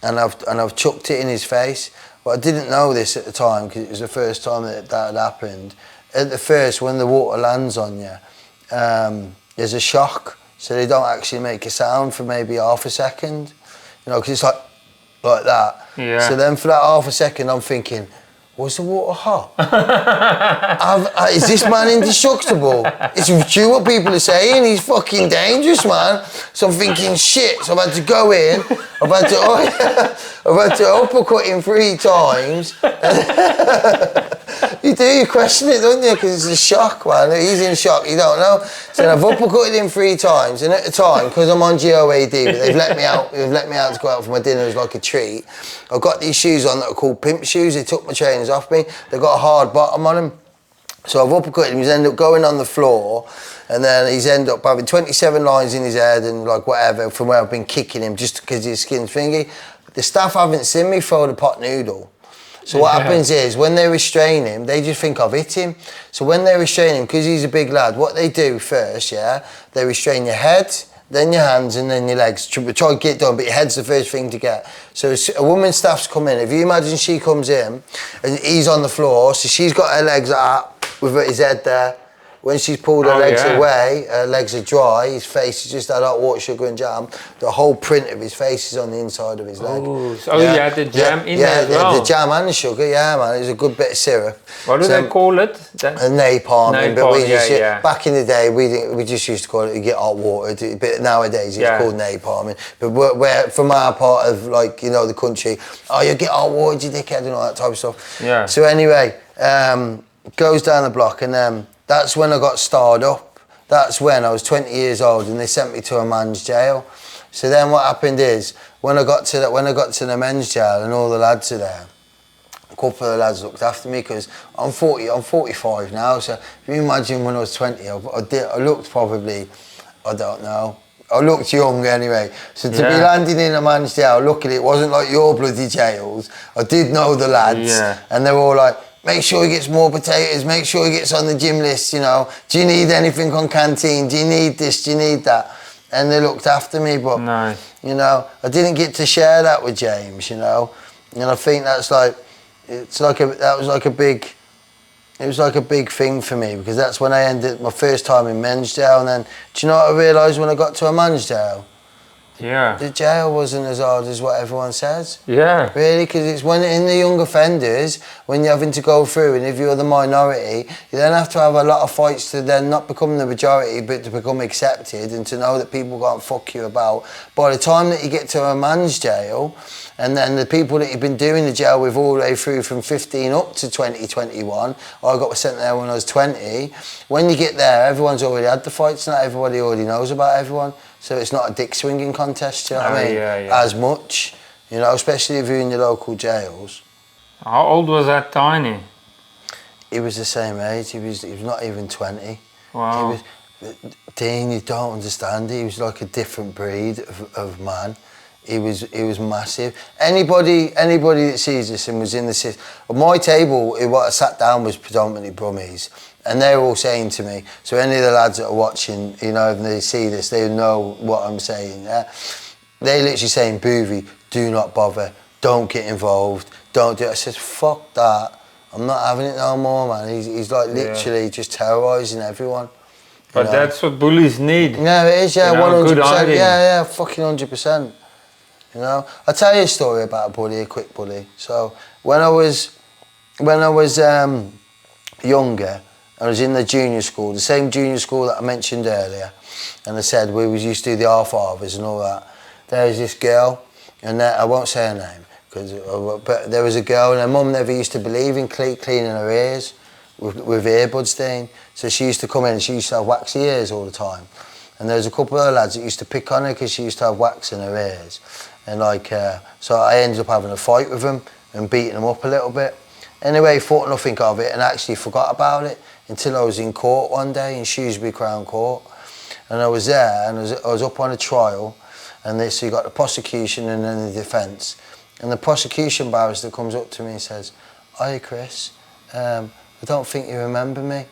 and I've chucked it in his face. But I didn't know this at the time because it was the first time that had happened. At the first, when the water lands on you, there's a shock, so they don't actually make a sound for maybe half a second, you know, because it's like that. Yeah. So then for that half a second, I'm thinking, was the water hot? Is this man indestructible? It's true what people are saying, he's fucking dangerous, man. So I'm thinking, shit, so I've had to go in, I've had to uppercut him 3 times. You question it, don't you? Because it's a shock, man. He's in shock, you don't know. So I've uppercutted him 3 times, and at the time, because I'm on GOAD, but they've let me out to go out for my dinner as like a treat. I've got these shoes on that are called pimp shoes. They took my trainers off me. They've got a hard bottom on them. So I've uppercutted him, he's ended up going on the floor, and then he's ended up having 27 lines in his head and like whatever from where I've been kicking him just because his skin's thingy. The staff haven't seen me throw the pot noodle. So what happens is, when they restrain him, they just think I've hit him. So when they restrain him, because he's a big lad, what they do first, they restrain your head, then your hands, and then your legs. Try to get it done, but your head's the first thing to get. So a woman's staff's come in. If you imagine she comes in, and he's on the floor, so she's got her legs up with his head there. When she's pulled her legs away, her legs are dry, his face is just had hot water, sugar and jam. The whole print of his face is on the inside of his leg. Oh, so you had the jam in there as well? Yeah, the jam and the sugar, yeah, man. It was a good bit of syrup. What do they call it? Napalm. But we just, back in the day, we just used to call it, you get hot water. But nowadays, it's called napalm. But we're from our part of, like, you know, the country, oh, you get hot water, you dickhead, and all that type of stuff. Yeah. So anyway, goes down the block, and that's when I got starred up. That's when I was 20 years old and they sent me to a men's jail. So then what happened is, when I got to the men's jail and all the lads are there, a couple of the lads looked after me because I'm 45 now. So if you imagine when I was 20, I looked probably, I don't know, I looked young anyway. So to be landing in a men's jail, luckily it wasn't like your bloody jails. I did know the lads and they were all like, make sure he gets more potatoes, make sure he gets on the gym list, you know. Do you need anything on canteen? Do you need this? Do you need that? And they looked after me, but, you know, I didn't get to share that with James, you know. And I think that was like a big thing for me because that's when I ended my first time in men's jail. And then, do you know what I realised when I got to a men's jail? Yeah. The jail wasn't as hard as what everyone says. Yeah. Really, because it's when in the young offenders, when you're having to go through, and if you're the minority, you then have to have a lot of fights to then not become the majority, but to become accepted and to know that people can't fuck you about. By the time that you get to a man's jail, and then the people that you've been doing the jail with all the way through from 15 up to 2021, I got sent there when I was 20, when you get there, everyone's already had the fights, not everybody already knows about everyone. So it's not a dick swinging contest, you know what I mean? As much, you know, especially if you're in the local jails. How old was that Tiny? He was the same age, he was not even 20. Wow. Dean, you don't understand, he was like a different breed of man. He was massive. Anybody that sees this and was in the system, my table, what I sat down was predominantly Brummies. And they're all saying to me, so any of the lads that are watching, you know, if they see this, they know what I'm saying, yeah? They're literally saying, Boovy, do not bother, don't get involved, don't do it. I said, fuck that. I'm not having it no more, man. He's like literally just terrorising everyone. But that's what bullies need. Yeah, it is, yeah, 100%. Good hiding. Yeah, fucking 100%. You know, I'll tell you a story about a bully, a quick bully. So when I was younger, I was in the junior school, the same junior school that I mentioned earlier, and I said we used to do the Our Fathers and all that. There was this girl, and I won't say her name, but there was a girl, and her mum never used to believe in cleaning her ears with earbuds in. So she used to come in and she used to have waxy ears all the time. And there was a couple of lads that used to pick on her because she used to have wax in her ears. And so I ended up having a fight with them and beating them up a little bit. Anyway, thought nothing of it and actually forgot about it until I was in court one day in Shrewsbury Crown Court. And I was there and I was up on a trial, and so you got the prosecution and then the defence. And the prosecution barrister comes up to me and says, "Hiya, Chris, I don't think you remember me."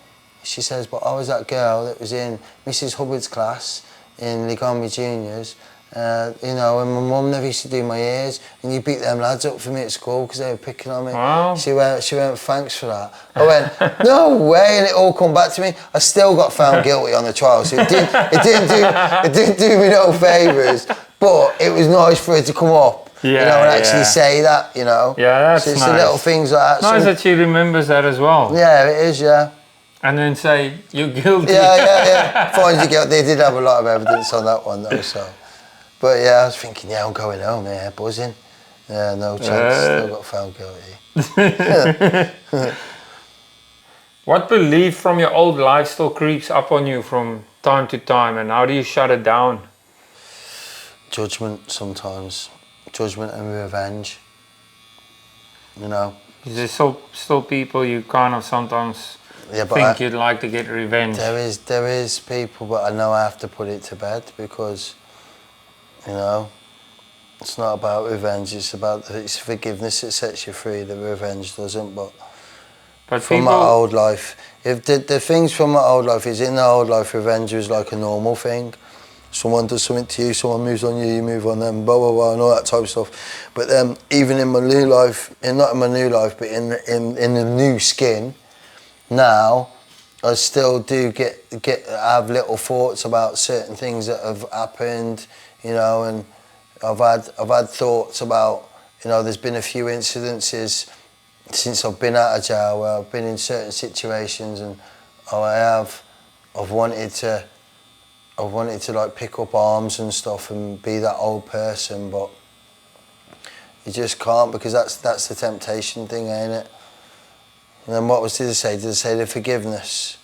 She says, "But I was that girl that was in Mrs. Hubbard's class in Ligombe Juniors, you know, and my mum never used to do my ears, and you beat them lads up for me at school because they were picking on me." Wow. She went, "Thanks for that." I went, "No way," and it all come back to me. I still got found guilty on the trial, so it didn't do me no favours, but it was nice for her to come up. Yeah, you know, and actually say that, you know. Yeah, that's so it's nice. the little things like that. Nice that she remembers that as well. Yeah, it is, yeah. And then say, "You're guilty." Yeah. Finds you guilty. They did have a lot of evidence on that one, though, so. But yeah, I was thinking, I'm going home, buzzing. Yeah, no chance. Still got found guilty. What belief from your old life still creeps up on you from time to time, and how do you shut it down? Judgment sometimes. Judgment and revenge. You know. Is there still people you kind of sometimes think you'd like to get revenge? There is people, but I know I have to put it to bed because, you know, it's not about revenge. It's forgiveness that sets you free. The revenge doesn't. But from my old life, if the things from my old life is in the old life, revenge was like a normal thing. Someone does something to you, someone moves on you, you move on them, blah blah blah, and all that type of stuff. But then, even in my new life, not in my new life, but in the new skin, now I still do have little thoughts about certain things that have happened, you know, and I've had thoughts about, you know, there's been a few incidences since I've been out of jail where I've been in certain situations and I've wanted to like pick up arms and stuff and be that old person, but you just can't because that's the temptation thing, ain't it? And then what did I say? Did I say the forgiveness?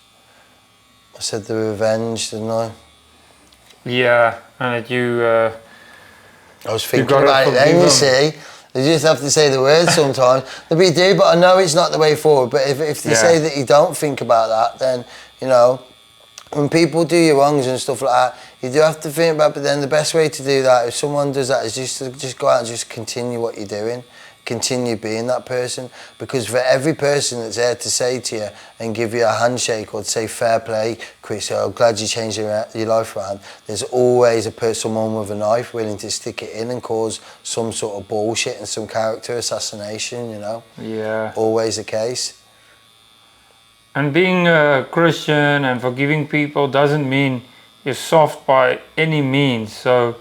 I said the revenge, didn't I? Yeah, and that you... I was thinking about it then, you see. You just have to say the words sometimes. We do, but I know it's not the way forward. But if they say that you don't think about that, then, you know, when people do you wrongs and stuff like that, you do have to think about it. But then the best way to do that, if someone does that, is just to go out and just continue what you're doing. Continue being that person, because for every person that's there to say to you and give you a handshake or to say fair play, Chris, I'm glad you changed your life around, there's always someone with a knife willing to stick it in and cause some sort of bullshit and some character assassination, you know? Yeah. Always the case. And being a Christian and forgiving people doesn't mean you're soft by any means, so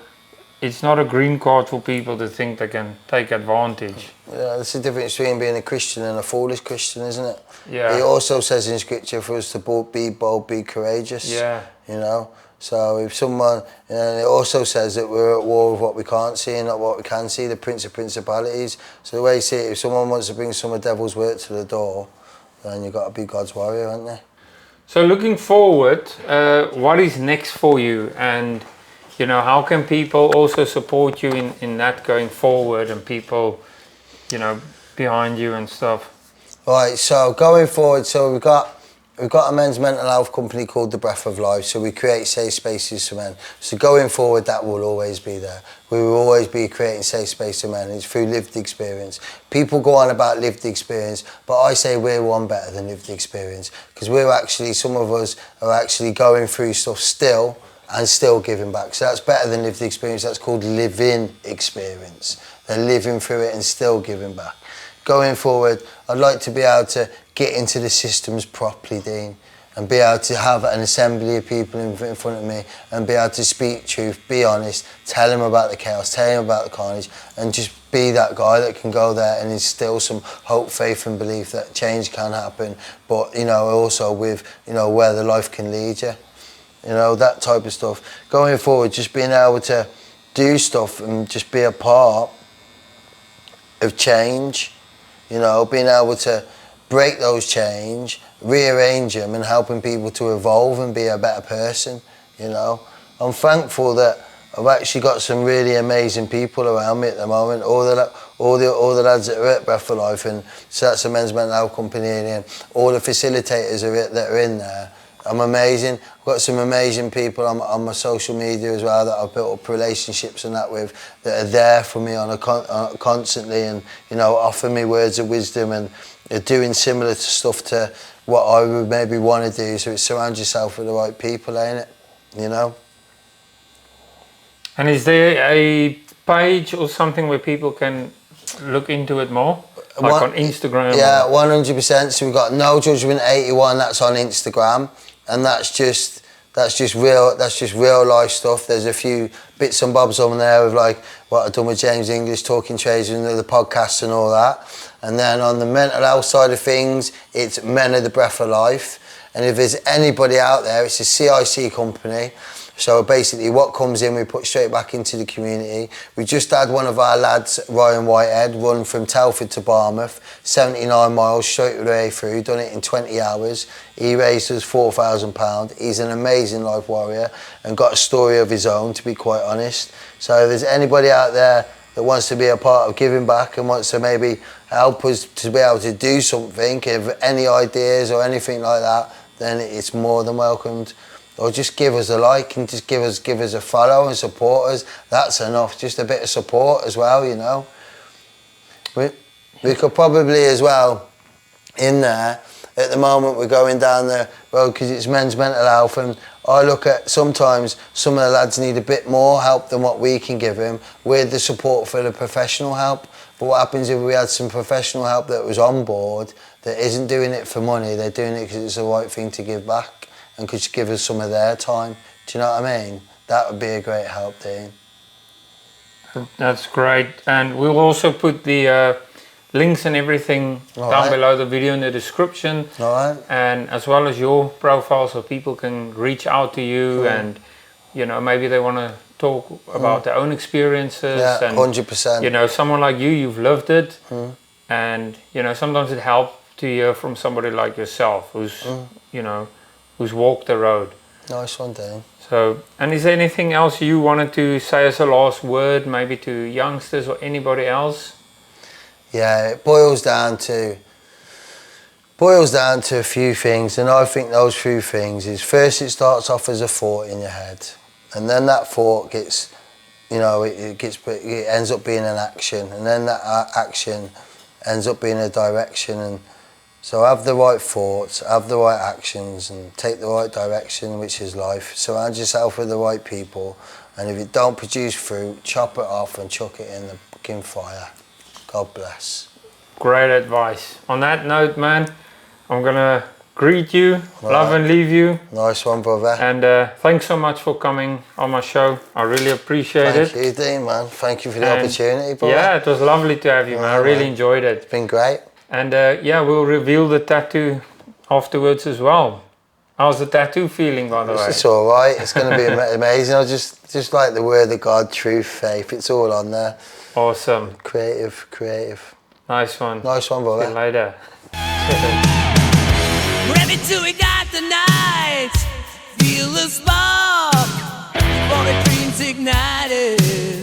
it's not a green card for people to think they can take advantage. Yeah, that's the difference between being a Christian and a foolish Christian, isn't it? Yeah. It also says in Scripture for us to be bold, be courageous. Yeah. You know? So if someone, and it also says that we're at war with what we can't see and not what we can see, the prince of principalities. So the way you see it, if someone wants to bring some of the devil's work to the door, then you've got to be God's warrior, haven't you? So looking forward, what is next for you? And you know, how can people also support you in that going forward and people, you know, behind you and stuff? Right, so going forward, so we've got a men's mental health company called The Breath of Life, so we create safe spaces for men. So going forward, that will always be there. We will always be creating safe space for men. It's through lived experience. People go on about lived experience, but I say we're one better than lived experience, because some of us are actually going through stuff still, and still giving back. So that's better than lived experience. That's called living experience. They're living through it and still giving back. going forward, I'd like to be able to get into the systems properly, Dean, and be able to have an assembly of people in front of me and be able to speak truth, be honest, tell them about the chaos, tell them about the carnage, and just be that guy that can go there and instill some hope, faith and belief that change can happen, but, you know, also with, you know, where the life can lead you. You know, that type of stuff. Going forward, just being able to do stuff and just be a part of change, you know, being able to break those chains, rearrange them and helping people to evolve and be a better person, you know. I'm thankful that I've actually got some really amazing people around me at the moment, all the lads that are at Breath for Life, and so that's the men's mental health company, and all the facilitators that are in there. I'm amazing. I've got some amazing people on my social media as well that I've built up relationships and that with, that are there for me constantly, and, you know, offer me words of wisdom and are doing similar stuff to what I would maybe want to do. So it's surround yourself with the right people, ain't it? You know. And is there a page or something where people can look into it more? Like on Instagram? Yeah, 100%. So we've got No Judgment 81, that's on Instagram. And that's just real life stuff. There's a few bits and bobs on there of like what I've done with James English, Talking Trades and the podcasts and all that. And then on the mental health side of things, it's Men of the Breath of Life. And if there's anybody out there, it's a CIC company. So basically what comes in, we put straight back into the community. We just had one of our lads, Ryan Whitehead, run from Telford to Barmouth, 79 miles straight the way through, done it in 20 hours. He raised us £4,000. He's an amazing life warrior and got a story of his own, to be quite honest. So if there's anybody out there that wants to be a part of giving back and wants to maybe help us to be able to do something, if any ideas or anything like that, then it's more than welcomed. Or just give us a like and just give us a follow and support us. That's enough. Just a bit of support as well, you know. We could probably as well, in there, at the moment we're going down the road because it's men's mental health, and I look at sometimes some of the lads need a bit more help than what we can give them with the support for the professional help. But what happens if we had some professional help that was on board that isn't doing it for money, they're doing it because it's the right thing to give back and could give us some of their time. Do you know what I mean? That would be a great help, Dean. That's great. And we'll also put the links and everything down below the video in the description. And as well as your profile, so people can reach out to you and, you know, maybe they want to talk about their own experiences. Yeah, and 100%. You know, someone like you've lived it. And, you know, sometimes it helps to hear from somebody like yourself who's, you know, who's walked the road. Nice one, Dean. So, and is there anything else you wanted to say as a last word, maybe to youngsters or anybody else? Yeah, it boils down to a few things, and I think those few things is, first it starts off as a thought in your head, and then that thought gets, you know, it ends up being an action, and then that action ends up being a direction. And so have the right thoughts, have the right actions, and take the right direction, which is life. Surround yourself with the right people, and if it don't produce fruit, chop it off and chuck it in the fucking fire. God bless. Great advice. On that note, man, I'm gonna greet you, love and leave you. Nice one, brother. And thanks so much for coming on my show. I really appreciate it. Thank you, Dean, man. Thank you for the opportunity, brother. Yeah, it was lovely to have you, man. I really enjoyed it. It's been great. And yeah, we'll reveal the tattoo afterwards as well. How's the tattoo feeling, by the way? It's all right. It's going to be amazing. I just like the word of God, truth, faith. It's all on there. Awesome. Creative. Nice one. Nice one, brother. See you later. Ready to ignite the night. Feel the spark. For the dreams ignited.